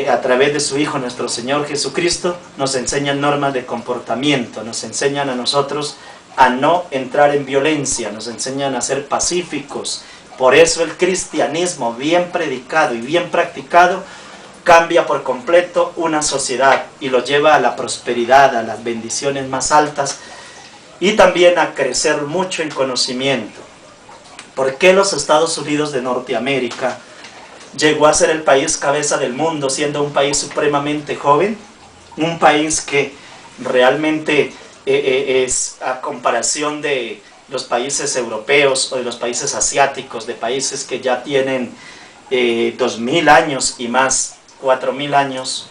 a través de su Hijo, nuestro Señor Jesucristo, nos enseñan normas de comportamiento, nos enseñan a nosotros a no entrar en violencia, nos enseñan a ser pacíficos. Por eso el cristianismo bien predicado y bien practicado cambia por completo una sociedad y lo lleva a la prosperidad, a las bendiciones más altas y también a crecer mucho en conocimiento. ¿Por qué los Estados Unidos de Norteamérica llegó a ser el país cabeza del mundo, siendo un país supremamente joven? Un país que realmente es, a comparación de los países europeos o de los países asiáticos, de países que ya tienen 2000 años y más, 4000 años,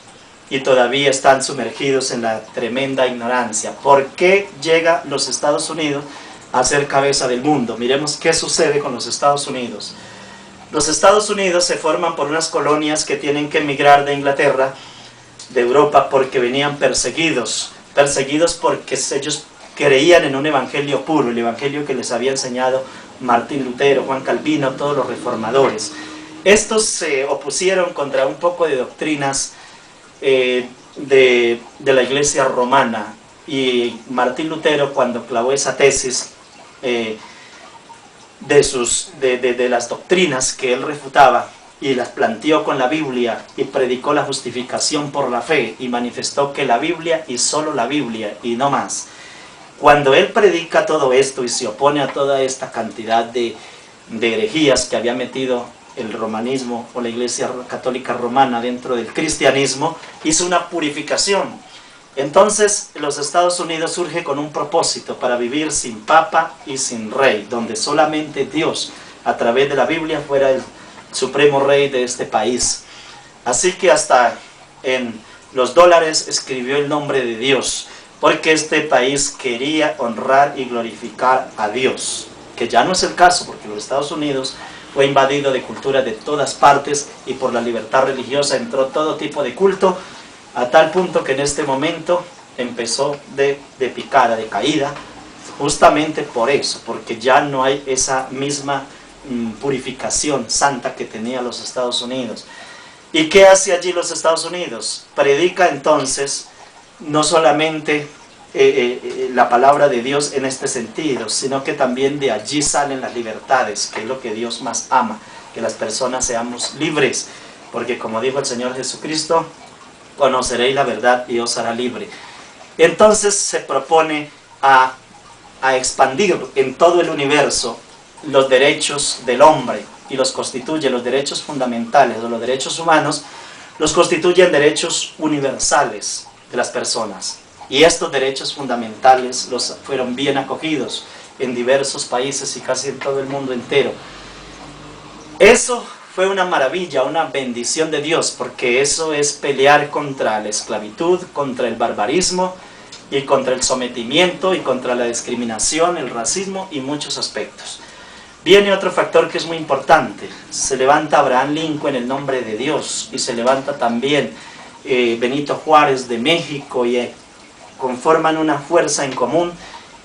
y todavía están sumergidos en la tremenda ignorancia. ¿Por qué llega los Estados Unidos a ser cabeza del mundo? Miremos qué sucede con los Estados Unidos. Los Estados Unidos se forman por unas colonias que tienen que emigrar de Inglaterra, de Europa, porque venían perseguidos porque ellos creían en un evangelio puro, el evangelio que les había enseñado Martín Lutero, Juan Calvino, todos los reformadores. Estos se opusieron contra un poco de doctrinas de la iglesia romana, y Martín Lutero, cuando clavó esa tesis de las doctrinas que él refutaba y las planteó con la Biblia y predicó la justificación por la fe y manifestó que la Biblia y solo la Biblia y no más. Cuando él predica todo esto y se opone a toda esta cantidad de herejías que había metido el romanismo o la iglesia católica romana dentro del cristianismo, hizo una purificación. Entonces los Estados Unidos surge con un propósito para vivir sin papa y sin rey, donde solamente Dios a través de la Biblia fuera el supremo rey de este país. Así que hasta en los dólares escribió el nombre de Dios, porque este país quería honrar y glorificar a Dios, que ya no es el caso, porque los Estados Unidos fue invadido de culturas de todas partes y por la libertad religiosa entró todo tipo de culto, a tal punto que en este momento empezó de picada, de caída, justamente por eso, porque ya no hay esa misma purificación santa que tenía los Estados Unidos. ¿Y qué hace allí los Estados Unidos? Predica entonces no solamente la palabra de Dios en este sentido, sino que también de allí salen las libertades, que es lo que Dios más ama, que las personas seamos libres, porque como dijo el Señor Jesucristo, conoceréis la verdad y os hará libre. Entonces se propone a expandir en todo el universo los derechos del hombre y los constituye, los derechos fundamentales o los derechos humanos, los constituyen derechos universales de las personas. Y estos derechos fundamentales los fueron bien acogidos en diversos países y casi en todo el mundo entero. Eso fue una maravilla, una bendición de Dios, porque eso es pelear contra la esclavitud, contra el barbarismo y contra el sometimiento y contra la discriminación, el racismo y muchos aspectos. Viene otro factor que es muy importante. Se levanta Abraham Lincoln en el nombre de Dios y se levanta también Benito Juárez de México y conforman una fuerza en común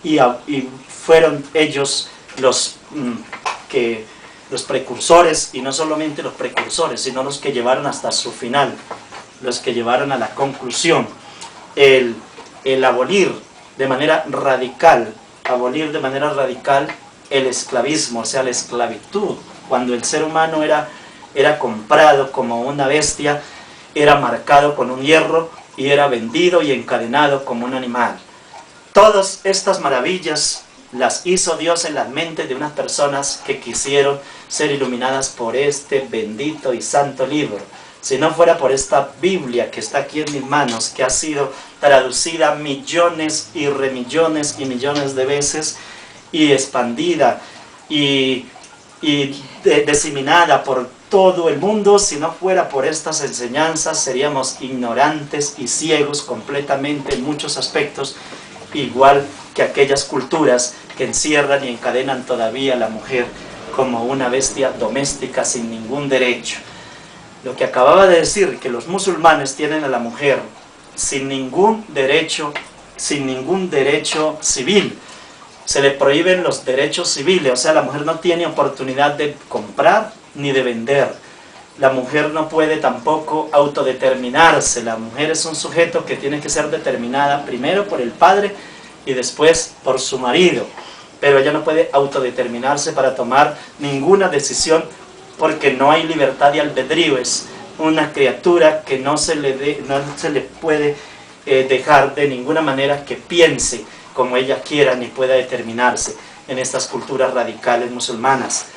y fueron ellos los precursores, y no solamente los precursores, sino los que llevaron hasta su final, los que llevaron a la conclusión el abolir de manera radical el esclavismo, o sea, la esclavitud. Cuando el ser humano era comprado como una bestia, era marcado con un hierro y era vendido y encadenado como un animal. Todas estas maravillas las hizo Dios en las mentes de unas personas que quisieron ser iluminadas por este bendito y santo libro. Si no fuera por esta Biblia que está aquí en mis manos, que ha sido traducida millones y remillones y millones de veces, y expandida y diseminada por todo el mundo, si no fuera por estas enseñanzas seríamos ignorantes y ciegos completamente en muchos aspectos, igual que aquellas culturas que encierran y encadenan todavía a la mujer como una bestia doméstica sin ningún derecho. Lo que acababa de decir, que los musulmanes tienen a la mujer sin ningún derecho civil. Se le prohíben los derechos civiles, o sea, la mujer no tiene oportunidad de comprar ni de vender. La mujer no puede tampoco autodeterminarse. La mujer es un sujeto que tiene que ser determinada primero por el padre y después por su marido. Pero ella no puede autodeterminarse para tomar ninguna decisión porque no hay libertad de albedrío. Es una criatura que no se le puede dejar de ninguna manera que piense como ella quiera ni pueda determinarse en estas culturas radicales musulmanas.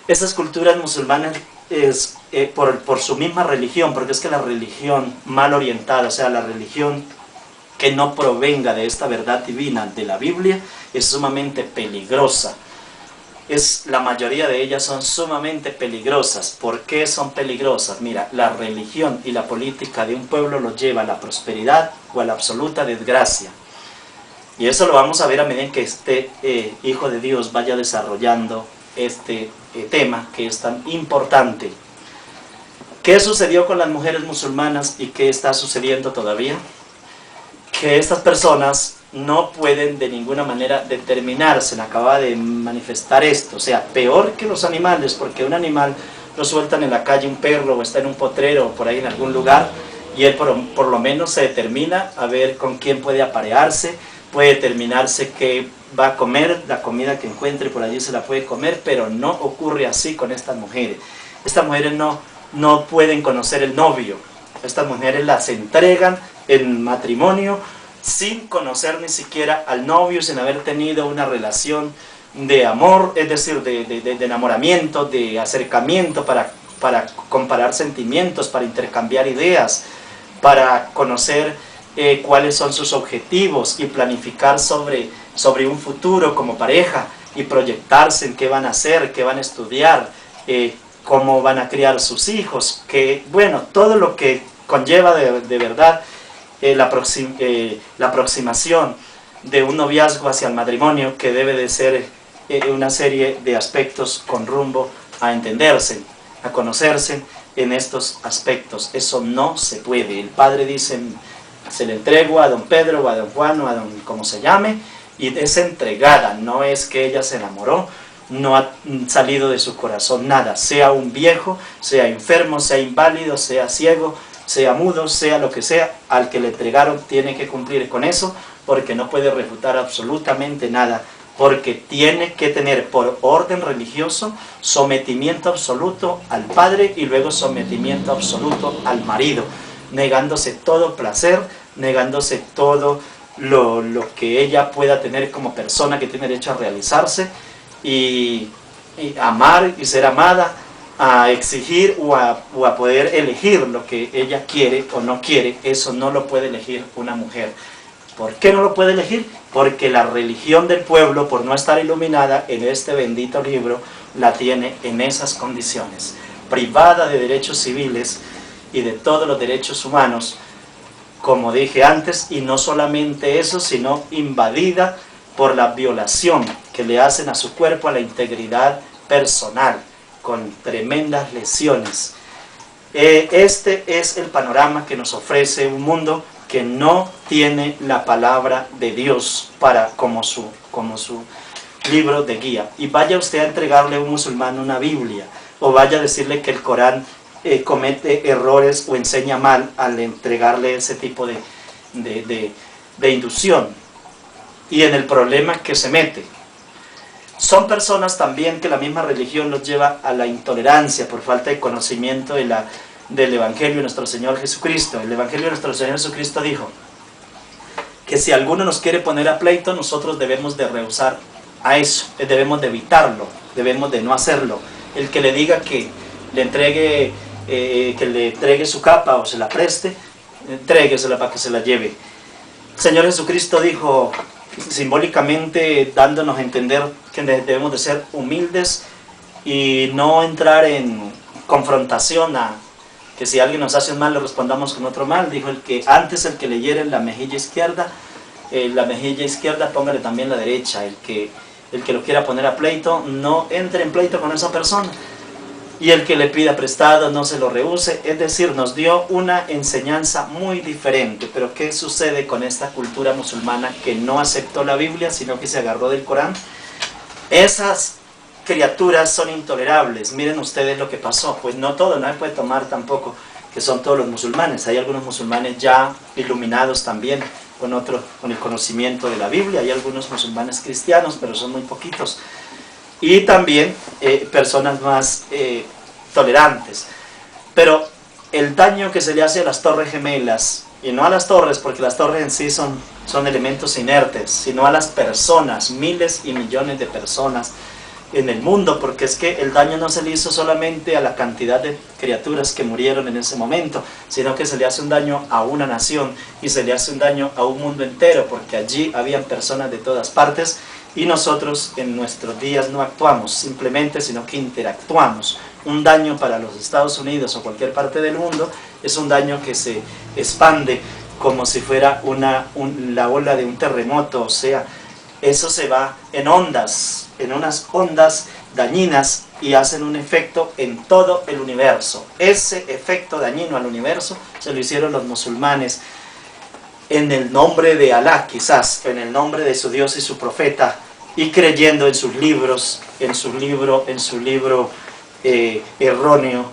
Estas culturas musulmanas es por su misma religión, porque es que la religión mal orientada, o sea, la religión que no provenga de esta verdad divina de la Biblia, es sumamente peligrosa. La mayoría de ellas son sumamente peligrosas. ¿Por qué son peligrosas? Mira, la religión y la política de un pueblo los lleva a la prosperidad o a la absoluta desgracia. Y eso lo vamos a ver a medida que este Hijo de Dios vaya desarrollando este tema que es tan importante. ¿Qué sucedió con las mujeres musulmanas y qué está sucediendo todavía? Que estas personas no pueden de ninguna manera determinarse. Acaba de manifestar esto, o sea, peor que los animales, porque un animal lo sueltan en la calle, un perro, o está en un potrero o por ahí en algún lugar, y él por lo menos se determina a ver con quién puede aparearse, puede determinarse qué va a comer, la comida que encuentre por allí se la puede comer, pero no ocurre así con estas mujeres. Estas mujeres no pueden conocer el novio. Estas mujeres las entregan en matrimonio sin conocer ni siquiera al novio, sin haber tenido una relación de amor, es decir, de enamoramiento, de acercamiento para comparar sentimientos, para intercambiar ideas, para conocer cuáles son sus objetivos y planificar sobre un futuro como pareja y proyectarse en qué van a hacer, qué van a estudiar, cómo van a criar sus hijos, bueno, todo lo que conlleva de verdad la aproximación de un noviazgo hacia el matrimonio, que debe de ser una serie de aspectos con rumbo a entenderse, a conocerse en estos aspectos. Eso no se puede. El padre dice, se le entregó a don Pedro o a don Juan o a don como se llame, y es entregada, no es que ella se enamoró, no ha salido de su corazón nada, sea un viejo, sea enfermo, sea inválido, sea ciego, sea mudo, sea lo que sea, al que le entregaron tiene que cumplir con eso, porque no puede refutar absolutamente nada, porque tiene que tener por orden religioso sometimiento absoluto al padre y luego sometimiento absoluto al marido, negándose todo placer, negándose todo lo que ella pueda tener como persona que tiene derecho a realizarse, y amar y ser amada, a exigir o a poder elegir lo que ella quiere o no quiere. Eso no lo puede elegir una mujer. ¿Por qué no lo puede elegir? Porque la religión del pueblo, por no estar iluminada en este bendito libro, la tiene en esas condiciones, privada de derechos civiles y de todos los derechos humanos, como dije antes, y no solamente eso, sino invadida por la violación que le hacen a su cuerpo, a la integridad personal, con tremendas lesiones. Este es el panorama que nos ofrece un mundo que no tiene la palabra de Dios como su libro de guía. Y vaya usted a entregarle a un musulmán una Biblia, o vaya a decirle que el Corán comete errores o enseña mal al entregarle ese tipo de inducción, y en el problema que se mete. Son personas también que la misma religión los lleva a la intolerancia por falta de conocimiento del Evangelio de nuestro Señor Jesucristo. El Evangelio de nuestro Señor Jesucristo dijo que si alguno nos quiere poner a pleito, nosotros debemos de rehusar a eso, debemos de evitarlo, debemos de no hacerlo. El que le diga que le entregue su capa o se la preste, entréguesela para que se la lleve. El Señor Jesucristo dijo, simbólicamente dándonos a entender que debemos de ser humildes y no entrar en confrontación a que si alguien nos hace un mal le respondamos con otro mal. Dijo el que le hiere en la mejilla izquierda, póngale también la derecha. El que lo quiera poner a pleito, no entre en pleito con esa persona, y el que le pida prestado no se lo rehúse. Es decir, nos dio una enseñanza muy diferente. Pero ¿qué sucede con esta cultura musulmana que no aceptó la Biblia, sino que se agarró del Corán? Esas criaturas son intolerables. Miren ustedes lo que pasó. Pues no todo, no se puede tomar tampoco que son todos los musulmanes. Hay algunos musulmanes ya iluminados también con el conocimiento de la Biblia. Hay algunos musulmanes cristianos, pero son muy poquitos. Y también personas más tolerantes. Pero el daño que se le hace a las Torres Gemelas, y no a las torres, porque las torres en sí son elementos inertes, sino a las personas, miles y millones de personas en el mundo, porque es que el daño no se le hizo solamente a la cantidad de criaturas que murieron en ese momento, sino que se le hace un daño a una nación y se le hace un daño a un mundo entero, porque allí habían personas de todas partes y nosotros en nuestros días no actuamos simplemente, sino que interactuamos. Un daño para los Estados Unidos o cualquier parte del mundo es un daño que se expande como si fuera la ola de un terremoto, o sea, eso se va en ondas, en unas ondas dañinas y hacen un efecto en todo el universo. Ese efecto dañino al universo se lo hicieron los musulmanes en el nombre de Alá, quizás, en el nombre de su Dios y su profeta, y creyendo en sus libros, en su libro erróneo.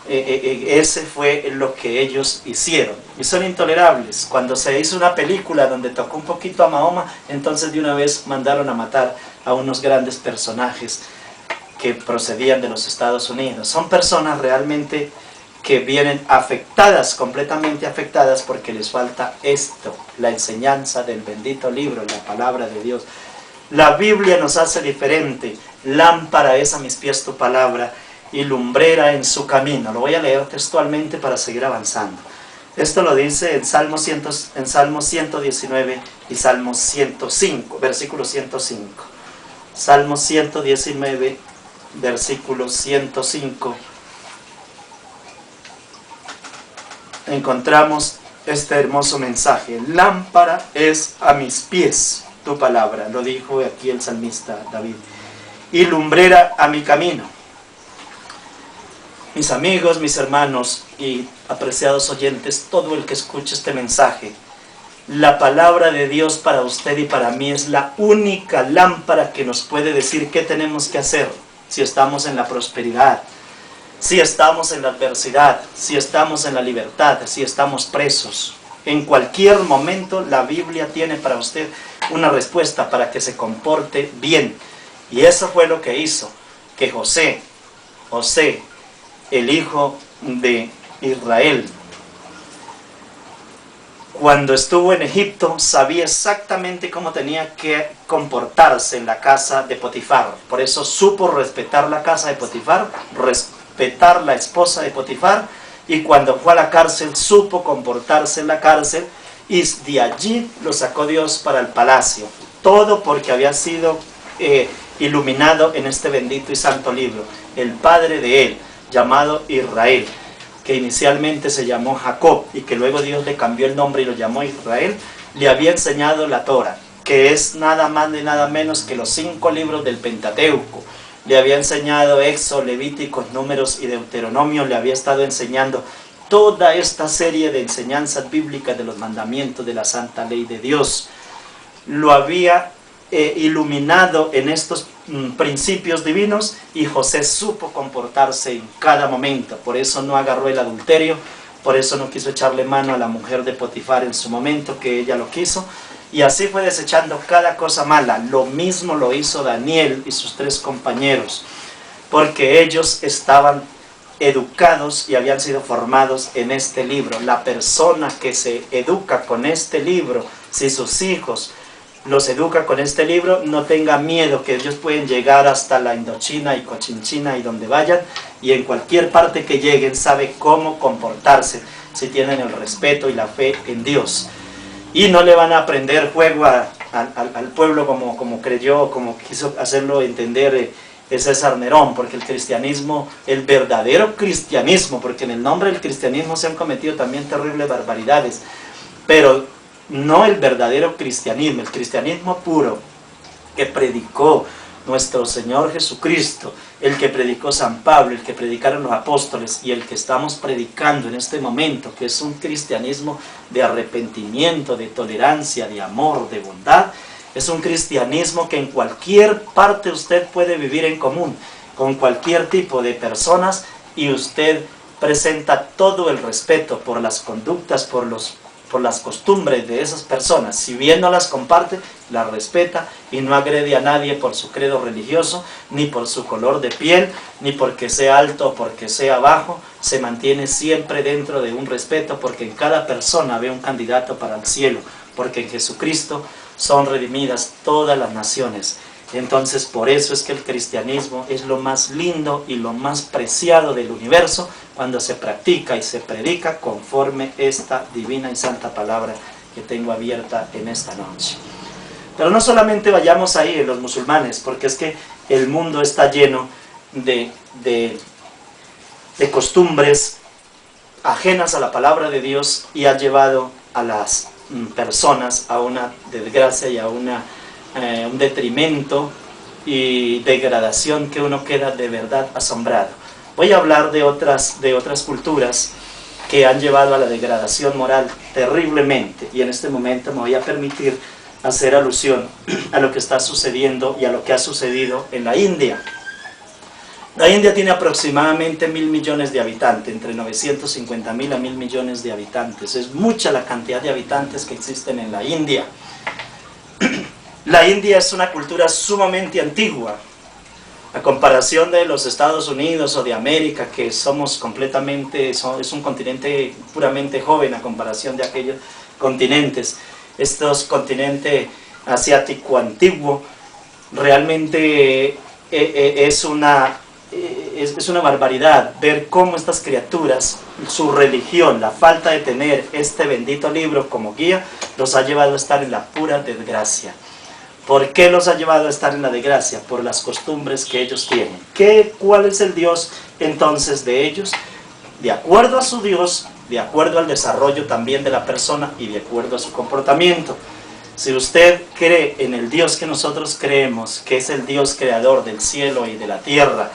Ese fue lo que ellos hicieron y son intolerables. Cuando se hizo una película donde tocó un poquito a Mahoma, entonces de una vez mandaron a matar a unos grandes personajes que procedían de los Estados Unidos. Son personas realmente que vienen afectadas, completamente afectadas, porque les falta esto, la enseñanza del bendito libro, la palabra de Dios. La Biblia nos hace diferente. Lámpara es a mis pies tu palabra y lumbrera en su camino. Lo voy a leer textualmente para seguir avanzando. Esto lo dice en Salmo 119 y Salmo 105, versículo 105. Salmo 119, versículo 105. Encontramos este hermoso mensaje. Lámpara es a mis pies tu palabra, lo dijo aquí el salmista David, y lumbrera a mi camino. Mis amigos, mis hermanos y apreciados oyentes, todo el que escuche este mensaje, la palabra de Dios para usted y para mí es la única lámpara que nos puede decir qué tenemos que hacer si estamos en la prosperidad, si estamos en la adversidad, si estamos en la libertad, si estamos presos. En cualquier momento la Biblia tiene para usted una respuesta para que se comporte bien. Y eso fue lo que hizo que José, el hijo de Israel, cuando estuvo en Egipto, sabía exactamente cómo tenía que comportarse en la casa de Potifar. Por eso supo respetar la casa de Potifar, respetar la esposa de Potifar, y cuando fue a la cárcel supo comportarse en la cárcel, y de allí lo sacó Dios para el palacio. Todo porque había sido iluminado en este bendito y santo libro. El padre de él, llamado Israel, que inicialmente se llamó Jacob y que luego Dios le cambió el nombre y lo llamó Israel, le había enseñado la Torah, que es nada más ni nada menos que los 5 libros del Pentateuco. Le había enseñado Éxodo, Levíticos, Números y Deuteronomio. Le había estado enseñando toda esta serie de enseñanzas bíblicas de los mandamientos de la santa ley de Dios. Lo había iluminado en estos principios divinos, y José supo comportarse en cada momento. Por eso no agarró el adulterio, por eso no quiso echarle mano a la mujer de Potifar en su momento, que ella lo quiso, y así fue desechando cada cosa mala. Lo mismo lo hizo Daniel y sus 3 compañeros, porque ellos estaban educados y habían sido formados en este libro. La persona que se educa con este libro, si sus hijos los educa con este libro, no tenga miedo, que ellos pueden llegar hasta la Indochina y Cochinchina y donde vayan, y en cualquier parte que lleguen sabe cómo comportarse, si tienen el respeto y la fe en Dios. Y no le van a aprender juego al pueblo como creyó, como quiso hacerlo entender César Nerón, porque el cristianismo, el verdadero cristianismo, porque en el nombre del cristianismo se han cometido también terribles barbaridades, pero no el verdadero cristianismo, el cristianismo puro que predicó nuestro Señor Jesucristo, el que predicó San Pablo, el que predicaron los apóstoles y el que estamos predicando en este momento, que es un cristianismo de arrepentimiento, de tolerancia, de amor, de bondad. Es un cristianismo que en cualquier parte usted puede vivir en común, con cualquier tipo de personas, y usted presenta todo el respeto por las conductas, por las costumbres de esas personas. Si bien no las comparte, las respeta y no agrede a nadie por su credo religioso, ni por su color de piel, ni porque sea alto o porque sea bajo. Se mantiene siempre dentro de un respeto, porque en cada persona ve un candidato para el cielo, porque en Jesucristo son redimidas todas las naciones. Entonces, por eso es que el cristianismo es lo más lindo y lo más preciado del universo, cuando se practica y se predica conforme esta divina y santa palabra que tengo abierta en esta noche. Pero no solamente vayamos ahí los musulmanes, porque es que el mundo está lleno de costumbres ajenas a la palabra de Dios, y ha llevado a las personas a una desgracia y a un detrimento y degradación que uno queda de verdad asombrado. Voy a hablar de otras culturas que han llevado a la degradación moral terriblemente, y en este momento me voy a permitir hacer alusión a lo que está sucediendo y a lo que ha sucedido en la India. La India tiene aproximadamente 1.000 millones de habitantes, entre 950.000 a 1.000 millones de habitantes. Es mucha la cantidad de habitantes que existen en la India. La India es una cultura sumamente antigua, a comparación de los Estados Unidos o de América, que somos completamente, es un continente puramente joven a comparación de aquellos continentes. Este continente asiático antiguo realmente es una barbaridad ver cómo estas criaturas, su religión, la falta de tener este bendito libro como guía, los ha llevado a estar en la pura desgracia. ¿Por qué los ha llevado a estar en la desgracia? Por las costumbres que ellos tienen. ¿Cuál es el Dios entonces de ellos? De acuerdo a su Dios, de acuerdo al desarrollo también de la persona y de acuerdo a su comportamiento. Si usted cree en el Dios que nosotros creemos, que es el Dios creador del cielo y de la tierra,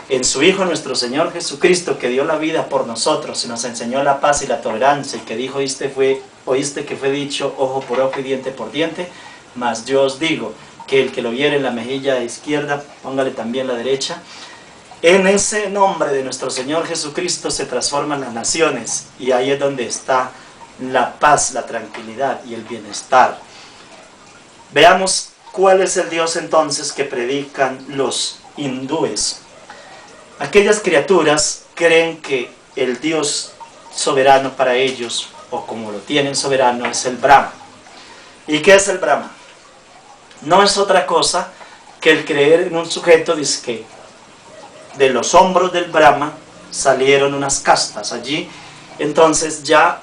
en su Hijo nuestro Señor Jesucristo, que dio la vida por nosotros y nos enseñó la paz y la tolerancia, y que dijo, oíste que fue dicho ojo por ojo y diente por diente, mas yo os digo que el que lo viere en la mejilla izquierda, póngale también la derecha. En ese nombre de nuestro Señor Jesucristo se transforman las naciones, y ahí es donde está la paz, la tranquilidad y el bienestar. Veamos cuál es el Dios entonces que predican los hindúes. Aquellas criaturas creen que el Dios soberano para ellos, o como lo tienen soberano, es el Brahma. ¿Y qué es el Brahma? No es otra cosa que el creer en un sujeto, dice que de los hombros del Brahma salieron unas castas allí. Entonces ya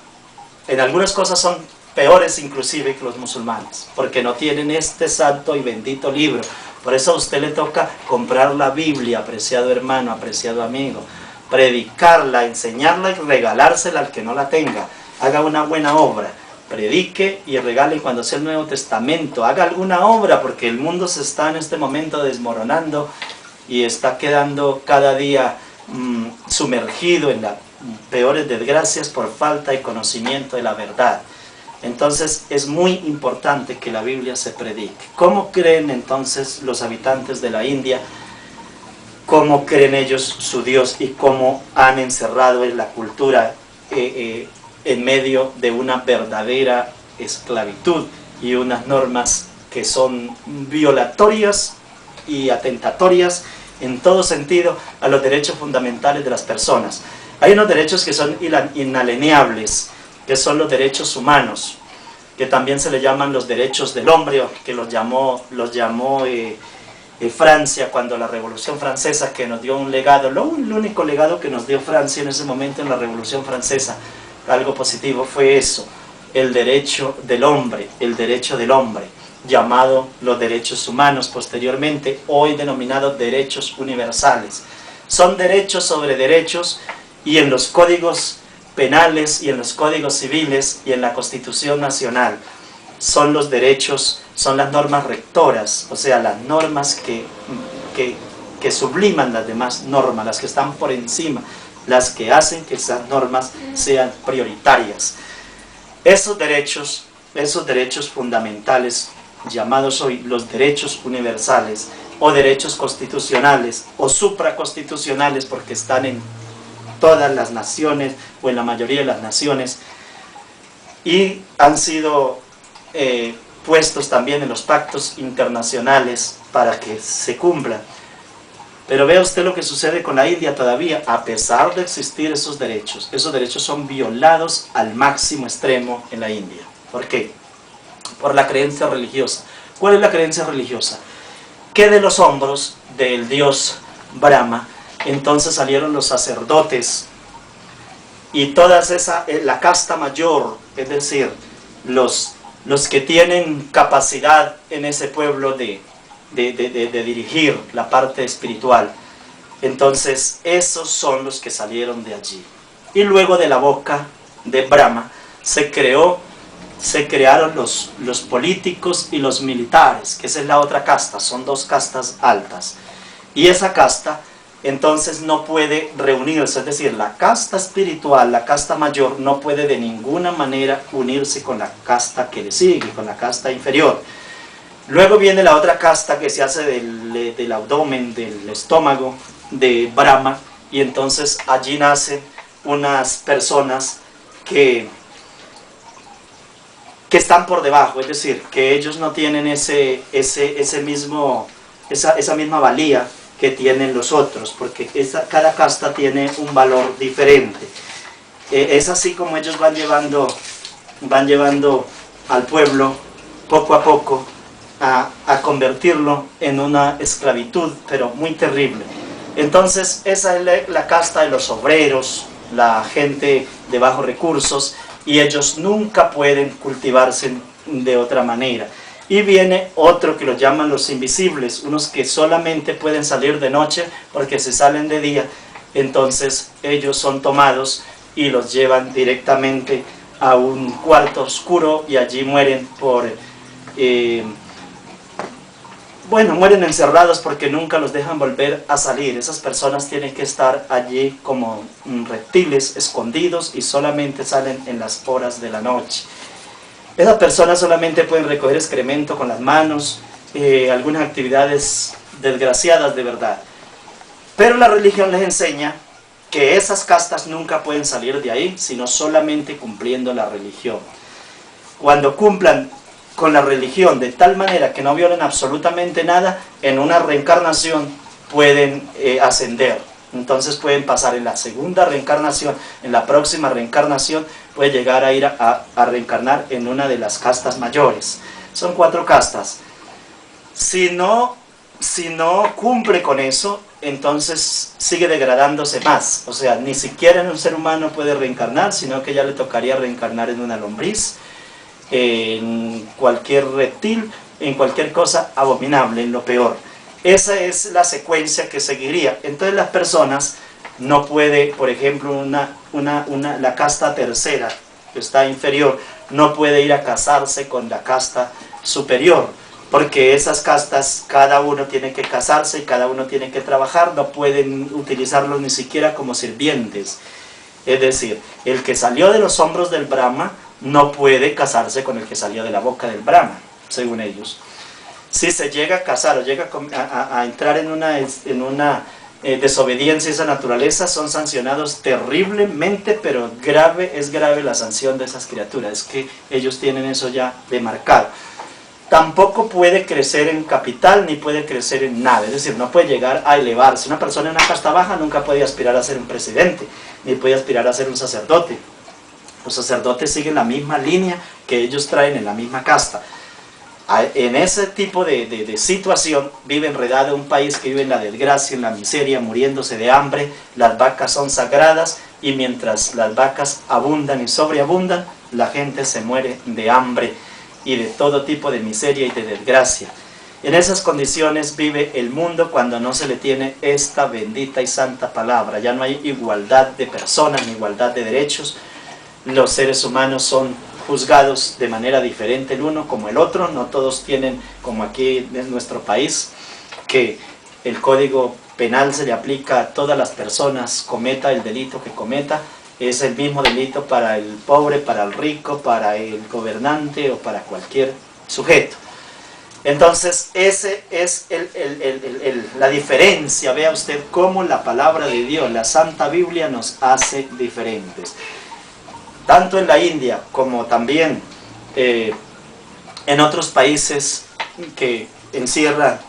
en algunas cosas son peores inclusive que los musulmanes, porque no tienen este santo y bendito libro. Por eso a usted le toca comprar la Biblia, apreciado hermano, apreciado amigo, predicarla, enseñarla y regalársela al que no la tenga. Haga una buena obra, predique y regale cuando sea el Nuevo Testamento. Haga alguna obra, porque el mundo se está en este momento desmoronando y está quedando cada día sumergido en las peores desgracias por falta de conocimiento de la verdad. Entonces es muy importante que la Biblia se predique. ¿Cómo creen entonces los habitantes de la India? ¿Cómo creen ellos su Dios y cómo han encerrado en la cultura en medio de una verdadera esclavitud y unas normas que son violatorias y atentatorias en todo sentido a los derechos fundamentales de las personas? Hay unos derechos que son inalienables, que son los derechos humanos, que también se le llaman los derechos del hombre, que los llamó Francia cuando la Revolución Francesa, que nos dio un legado, el único legado que nos dio Francia en ese momento en la Revolución Francesa, algo positivo, fue eso, el derecho del hombre, llamado los derechos humanos, posteriormente hoy denominados derechos universales. Son derechos sobre derechos, y en los códigos penales y en los códigos civiles y en la Constitución Nacional son los derechos, son las normas rectoras, o sea, las normas que subliman las demás normas, las que están por encima, las que hacen que esas normas sean prioritarias. Esos derechos fundamentales llamados hoy los derechos universales, o derechos constitucionales, o supraconstitucionales, porque están en todas las naciones, o en la mayoría de las naciones, y han sido puestos también en los pactos internacionales para que se cumplan. Pero vea usted lo que sucede con la India todavía. A pesar de existir esos derechos son violados al máximo extremo en la India. ¿Por qué? Por la creencia religiosa. ¿Cuál es la creencia religiosa? Que de los hombros del dios Brahma entonces salieron los sacerdotes y toda la casta mayor, es decir, los que tienen capacidad en ese pueblo de dirigir la parte espiritual. Entonces esos son los que salieron de allí. Y luego de la boca de Brahma se crearon los políticos y los militares, que esa es la otra casta, son dos castas altas. Y esa casta entonces no puede reunirse, es decir, la casta espiritual, la casta mayor, no puede de ninguna manera unirse con la casta que le sigue, con la casta inferior. Luego viene la otra casta que se hace del abdomen, del estómago de Brahma, y entonces allí nacen unas personas que están por debajo, es decir, que ellos no tienen esa misma valía que tienen los otros, porque cada casta tiene un valor diferente. Es así como ellos van llevando al pueblo poco a poco a convertirlo en una esclavitud, pero muy terrible. Entonces esa es la casta de los obreros, la gente de bajos recursos, y ellos nunca pueden cultivarse de otra manera. Y viene otro que los llaman los invisibles, unos que solamente pueden salir de noche, porque si salen de día, entonces ellos son tomados y los llevan directamente a un cuarto oscuro y allí mueren mueren encerrados porque nunca los dejan volver a salir. Esas personas tienen que estar allí como reptiles escondidos y solamente salen en las horas de la noche. Esas personas solamente pueden recoger excremento con las manos, algunas actividades desgraciadas de verdad. Pero la religión les enseña que esas castas nunca pueden salir de ahí, sino solamente cumpliendo la religión. Cuando cumplan con la religión de tal manera que no violen absolutamente nada, en una reencarnación pueden ascender. Entonces pueden pasar en la segunda reencarnación, en la próxima reencarnación puede llegar a ir a reencarnar en una de las castas mayores. Son 4 castas. Si no cumple con eso, entonces sigue degradándose más. O sea, ni siquiera en un ser humano puede reencarnar, sino que ya le tocaría reencarnar en una lombriz, en cualquier reptil, en cualquier cosa abominable, en lo peor. Esa es la secuencia que seguiría. Entonces las personas no puede, por ejemplo, la casta tercera, que está inferior, no puede ir a casarse con la casta superior, porque esas castas, cada uno tiene que casarse y cada uno tiene que trabajar, no pueden utilizarlos ni siquiera como sirvientes. Es decir, el que salió de los hombros del Brahma no puede casarse con el que salió de la boca del Brahma, según ellos. Si se llega a casar o llega a entrar en una desobediencia a esa naturaleza, son sancionados terriblemente, pero es grave la sanción de esas criaturas, es que ellos tienen eso ya demarcado. Tampoco puede crecer en capital ni puede crecer en nada, es decir, no puede llegar a elevarse. Una persona en una casta baja nunca puede aspirar a ser un presidente, ni puede aspirar a ser un sacerdote. Los sacerdotes siguen la misma línea que ellos traen en la misma casta. En ese tipo de situación vive enredado un país que vive en la desgracia, en la miseria, muriéndose de hambre. Las vacas son sagradas y mientras las vacas abundan y sobreabundan, la gente se muere de hambre y de todo tipo de miseria y de desgracia. En esas condiciones vive el mundo cuando no se le tiene esta bendita y santa palabra. Ya no hay igualdad de personas ni igualdad de derechos. Los seres humanos son juzgados de manera diferente el uno como el otro. No todos tienen, como aquí en nuestro país, que el código penal se le aplica a todas las personas, cometa el delito que cometa. Es el mismo delito para el pobre, para el rico, para el gobernante o para cualquier sujeto. Entonces, ese es la diferencia. Vea usted cómo la palabra de Dios, la Santa Biblia, nos hace diferentes. Tanto en la India como también en otros países que encierran,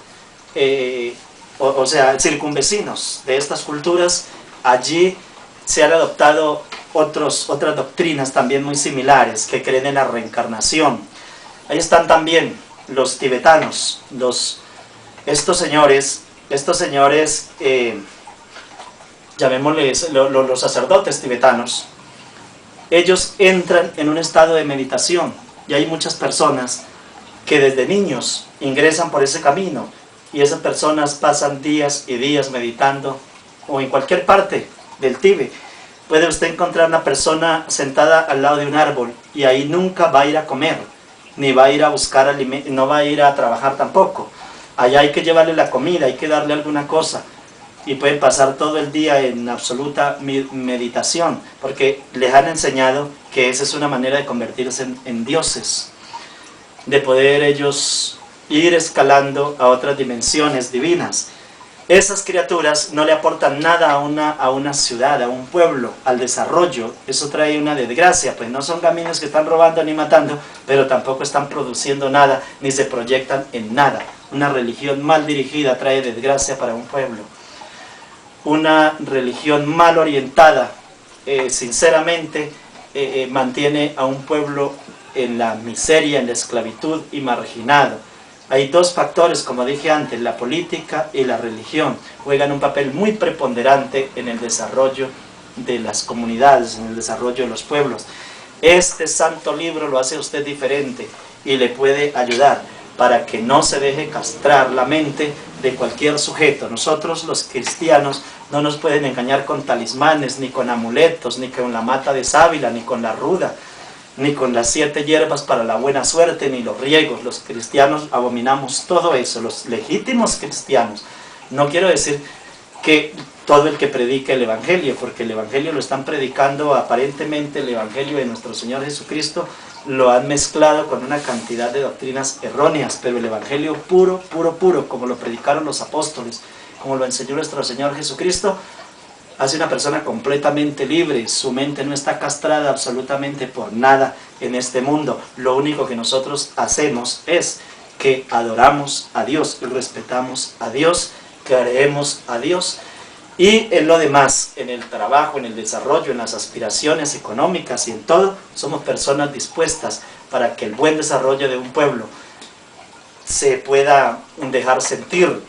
o sea, circunvecinos de estas culturas, allí se han adoptado otras doctrinas también muy similares que creen en la reencarnación. Ahí están también los tibetanos, estos señores, llamémosles los sacerdotes tibetanos. Ellos entran en un estado de meditación y hay muchas personas que desde niños ingresan por ese camino y esas personas pasan días y días meditando, o en cualquier parte del Tíbet. Puede usted encontrar una persona sentada al lado de un árbol y ahí nunca va a ir a comer, ni va a ir a buscar alimento, no va a ir a trabajar tampoco. Allá hay que llevarle la comida, hay que darle alguna cosa, y pueden pasar todo el día en absoluta meditación, porque les han enseñado que esa es una manera de convertirse en dioses, de poder ellos ir escalando a otras dimensiones divinas. Esas criaturas no le aportan nada a una ciudad, a un pueblo, al desarrollo. Eso trae una desgracia, pues no son caminos que están robando ni matando, pero tampoco están produciendo nada, ni se proyectan en nada. Una religión mal dirigida trae desgracia para un pueblo. Una religión mal orientada, sinceramente, mantiene a un pueblo en la miseria, en la esclavitud y marginado. Hay dos factores, como dije antes, la política y la religión juegan un papel muy preponderante en el desarrollo de las comunidades, en el desarrollo de los pueblos. Este santo libro lo hace a usted diferente y le puede ayudar para que no se deje castrar la mente de cualquier sujeto. Nosotros los cristianos no nos pueden engañar con talismanes, ni con amuletos, ni con la mata de sábila, ni con la ruda, ni con las 7 hierbas para la buena suerte, ni los riegos. Los cristianos abominamos todo eso, los legítimos cristianos. No quiero decir que todo el que predique el Evangelio, porque el Evangelio lo están predicando, aparentemente el Evangelio de nuestro Señor Jesucristo lo han mezclado con una cantidad de doctrinas erróneas, pero el Evangelio puro, puro, puro, como lo predicaron los apóstoles, como lo enseñó nuestro Señor Jesucristo, hace una persona completamente libre. Su mente no está castrada absolutamente por nada en este mundo. Lo único que nosotros hacemos es que adoramos a Dios, respetamos a Dios, creemos a Dios, y en lo demás, en el trabajo, en el desarrollo, en las aspiraciones económicas y en todo, somos personas dispuestas para que el buen desarrollo de un pueblo se pueda dejar sentir.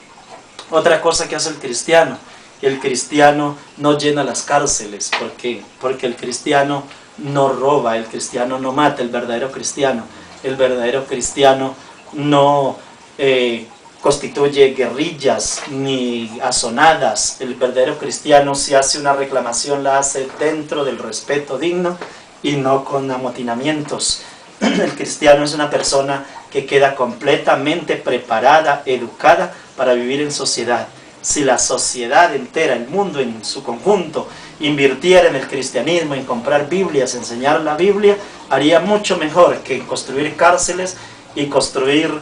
Otra cosa que hace el cristiano no llena las cárceles. ¿Por qué? Porque el cristiano no roba, el cristiano no mata. El verdadero cristiano no constituye guerrillas ni azonadas. El verdadero cristiano, si hace una reclamación, la hace dentro del respeto digno y no con amotinamientos. El cristiano es una persona que queda completamente preparada, educada para vivir en sociedad. Si la sociedad entera, el mundo en su conjunto, invirtiera en el cristianismo, en comprar Biblias, enseñar la Biblia, haría mucho mejor que construir cárceles y construir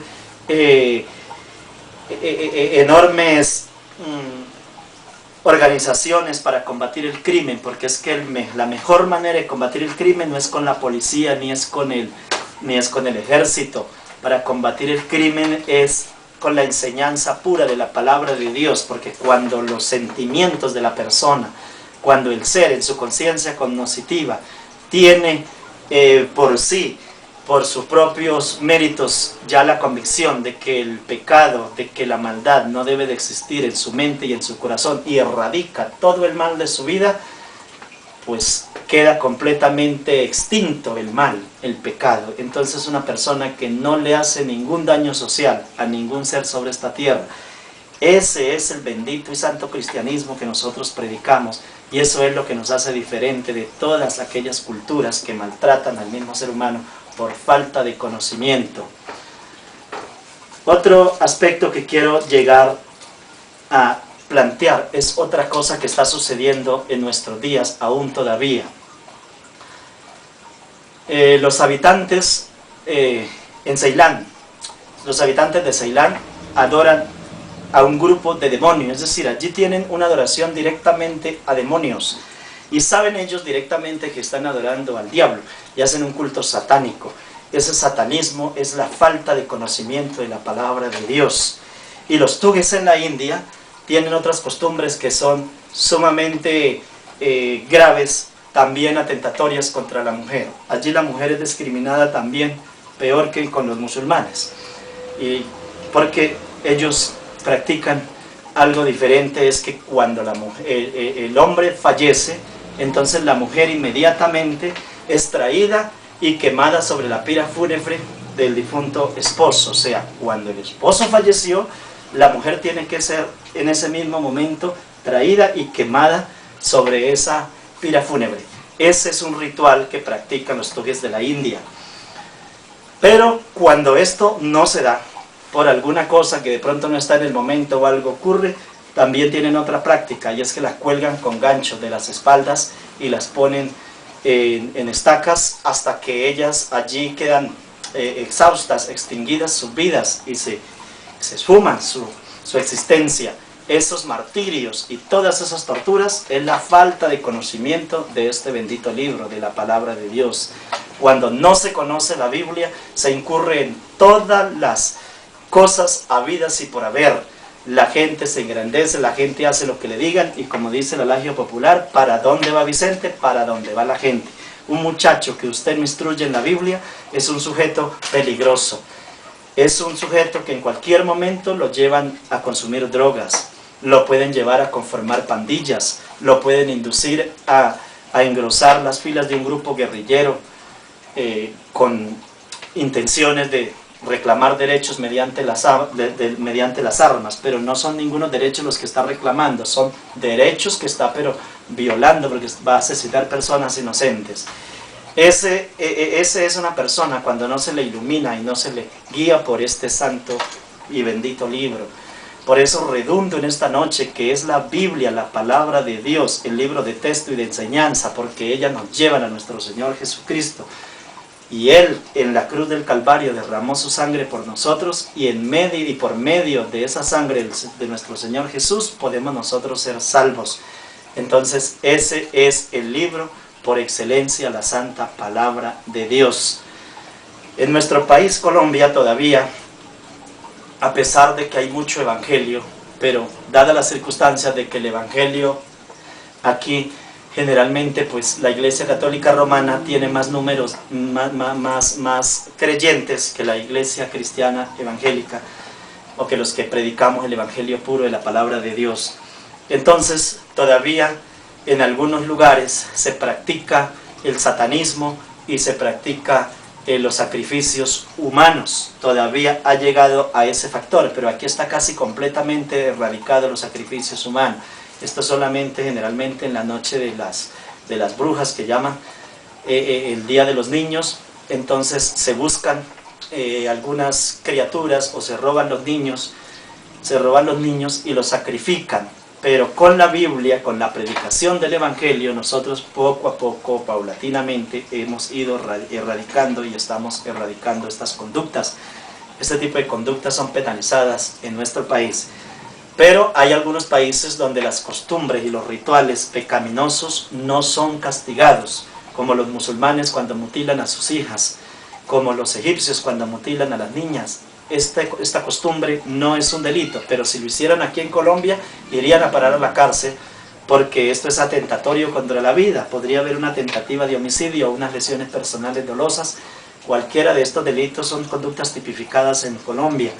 enormes organizaciones para combatir el crimen, porque es que la mejor manera de combatir el crimen no es con la policía, ni es con el ejército. Para combatir el crimen es con la enseñanza pura de la palabra de Dios, porque cuando los sentimientos de la persona, cuando el ser en su conciencia cognitiva tiene por sí, por sus propios méritos, ya la convicción de que el pecado, de que la maldad no debe de existir en su mente y en su corazón, y erradica todo el mal de su vida, pues queda completamente extinto el mal, el pecado. Entonces una persona que no le hace ningún daño social a ningún ser sobre esta tierra. Ese es el bendito y santo cristianismo que nosotros predicamos, y eso es lo que nos hace diferente de todas aquellas culturas que maltratan al mismo ser humano por falta de conocimiento. Otro aspecto que quiero llegar a plantear es otra cosa que está sucediendo en nuestros días aún todavía. Los habitantes en Ceilán los habitantes de Ceilán adoran a un grupo de demonios, es decir, allí tienen una adoración directamente a demonios, y saben ellos directamente que están adorando al diablo, y hacen un culto satánico. Ese satanismo es la falta de conocimiento de la palabra de Dios. Y los tugues en la India tienen otras costumbres que son sumamente graves, también atentatorias contra la mujer. Allí la mujer es discriminada también, peor que con los musulmanes, y porque ellos practican algo diferente. Es que cuando el hombre fallece, entonces la mujer inmediatamente es traída y quemada sobre la pira fúnebre del difunto esposo. O sea, cuando el esposo falleció, la mujer tiene que ser en ese mismo momento traída y quemada sobre esa pira fúnebre. Ese es un ritual que practican los tugues de la India. Pero cuando esto no se da, por alguna cosa que de pronto no está en el momento o algo ocurre, también tienen otra práctica, y es que las cuelgan con ganchos de las espaldas y las ponen en estacas hasta que ellas allí quedan exhaustas, extinguidas sus vidas, y se esfuman su existencia. Esos martirios y todas esas torturas es la falta de conocimiento de este bendito libro, de la palabra de Dios. Cuando no se conoce la Biblia, se incurre en todas las cosas habidas y por haber. La gente se engrandece, la gente hace lo que le digan, y como dice el adagio popular, ¿para dónde va Vicente? Para dónde va la gente. Un muchacho que usted no instruye en la Biblia es un sujeto peligroso. Es un sujeto que en cualquier momento lo llevan a consumir drogas, lo pueden llevar a conformar pandillas, lo pueden inducir a engrosar las filas de un grupo guerrillero con intenciones de reclamar derechos mediante las armas, pero no son ningunos derechos los que está reclamando, son derechos que está pero violando, porque va a asesinar personas inocentes. Ese es una persona cuando no se le ilumina y no se le guía por este santo y bendito libro. Por eso redundo en esta noche que es la Biblia, la palabra de Dios, el libro de texto y de enseñanza, porque ella nos lleva a nuestro Señor Jesucristo. Y Él en la cruz del Calvario derramó su sangre por nosotros, y por medio de esa sangre de nuestro Señor Jesús podemos nosotros ser salvos. Entonces ese es el libro por excelencia, la santa palabra de Dios. En nuestro país, Colombia, todavía, a pesar de que hay mucho evangelio, pero dadas las circunstancias de que el evangelio aquí generalmente, pues la Iglesia Católica Romana tiene más números, más creyentes que la Iglesia Cristiana Evangélica, o que los que predicamos el evangelio puro de la palabra de Dios. Entonces todavía en algunos lugares se practica el satanismo y se practica los sacrificios humanos. Todavía ha llegado a ese factor, pero aquí está casi completamente erradicado los sacrificios humanos. Esto solamente generalmente en la noche de las brujas, que llaman el Día de los Niños. Entonces se buscan algunas criaturas, o se roban los niños y los sacrifican. Pero con la Biblia, con la predicación del Evangelio, nosotros poco a poco, paulatinamente, hemos ido erradicando y estamos erradicando estas conductas. Este tipo de conductas son penalizadas en nuestro país. Pero hay algunos países donde las costumbres y los rituales pecaminosos no son castigados, como los musulmanes cuando mutilan a sus hijas, como los egipcios cuando mutilan a las niñas. Esta costumbre no es un delito, pero si lo hicieran aquí en Colombia, irían a parar a la cárcel, porque esto es atentatorio contra la vida. Podría haber una tentativa de homicidio o unas lesiones personales dolosas. Cualquiera de estos delitos son conductas tipificadas en Colombia.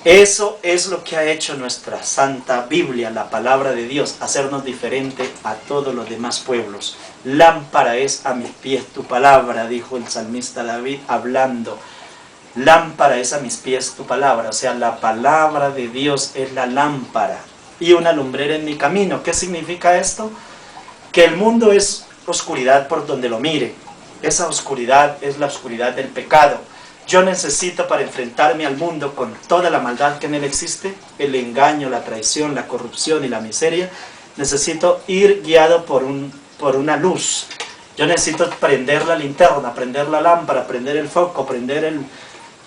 Eso es lo que ha hecho nuestra Santa Biblia, la palabra de Dios, hacernos diferente a todos los demás pueblos. Lámpara es a mis pies tu palabra, dijo el salmista David hablando. Lámpara es a mis pies tu palabra, o sea, la palabra de Dios es la lámpara y una lumbrera en mi camino. ¿Qué significa esto? Que el mundo es oscuridad por donde lo mire. Esa oscuridad es la oscuridad del pecado. Yo necesito, para enfrentarme al mundo con toda la maldad que en él existe, el engaño, la traición, la corrupción y la miseria, necesito ir guiado por una luz. Yo necesito prender la linterna, prender la lámpara, prender el foco, prender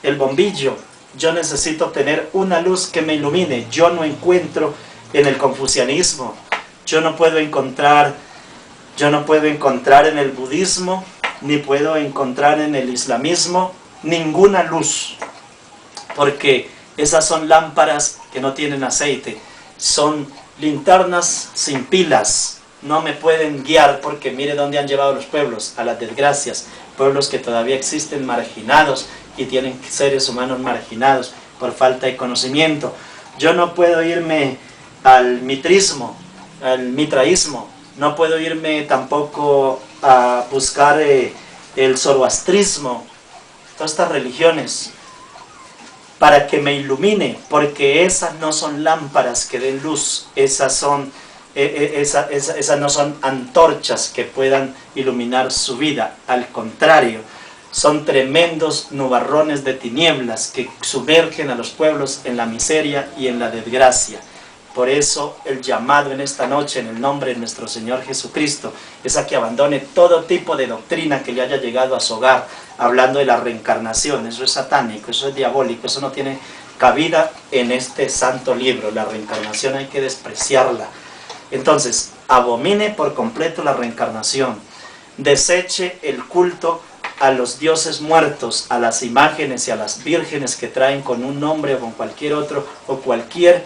el bombillo, Yo necesito tener una luz que me ilumine. Yo no encuentro en el confucianismo, yo no puedo encontrar en el budismo, ni puedo encontrar en el islamismo ninguna luz, porque esas son lámparas que no tienen aceite, son linternas sin pilas, no me pueden guiar, porque mire dónde han llevado los pueblos, a las desgracias, pueblos que todavía existen marginados y tienen seres humanos marginados por falta de conocimiento. Yo no puedo irme al mitrismo, al mitraísmo, no puedo irme tampoco a buscar el zoroastrismo, todas estas religiones, para que me ilumine, porque esas no son lámparas que den luz, esas no son antorchas que puedan iluminar su vida, al contrario, son tremendos nubarrones de tinieblas que sumergen a los pueblos en la miseria y en la desgracia. Por eso el llamado en esta noche, en el nombre de nuestro Señor Jesucristo, es a que abandone todo tipo de doctrina que le haya llegado a su hogar, hablando de la reencarnación. Eso es satánico, eso es diabólico, eso no tiene cabida en este santo libro. La reencarnación hay que despreciarla. Entonces, abomine por completo la reencarnación, deseche el culto a los dioses muertos, a las imágenes y a las vírgenes que traen con un nombre o con cualquier otro, o cualquier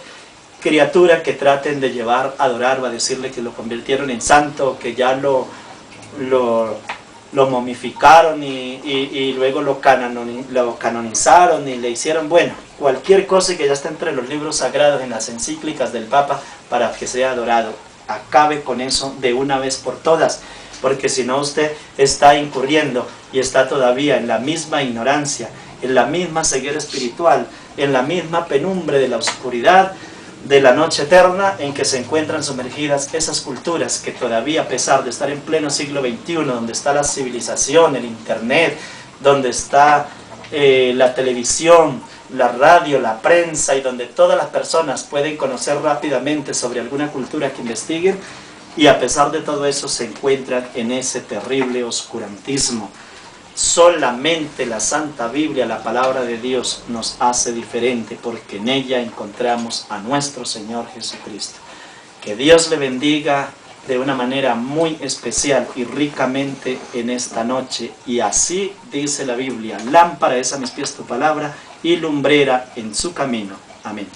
criatura que traten de llevar a adorar o a decirle que lo convirtieron en santo, que ya lo momificaron y luego lo canonizaron y le hicieron, bueno, cualquier cosa que ya está entre los libros sagrados, en las encíclicas del Papa, para que sea adorado. Acabe con eso de una vez por todas, porque si no usted está incurriendo y está todavía en la misma ignorancia, en la misma ceguera espiritual, en la misma penumbra de la oscuridad de la noche eterna en que se encuentran sumergidas esas culturas que todavía, a pesar de estar en pleno siglo XXI, donde está la civilización, el internet, donde está la televisión, la radio, la prensa, y donde todas las personas pueden conocer rápidamente sobre alguna cultura que investiguen, y a pesar de todo eso se encuentran en ese terrible oscurantismo. Solamente la Santa Biblia, la palabra de Dios, nos hace diferente, porque en ella encontramos a nuestro Señor Jesucristo. Que Dios le bendiga de una manera muy especial y ricamente en esta noche. Y así dice la Biblia: lámpara es a mis pies tu palabra y lumbrera en su camino. Amén.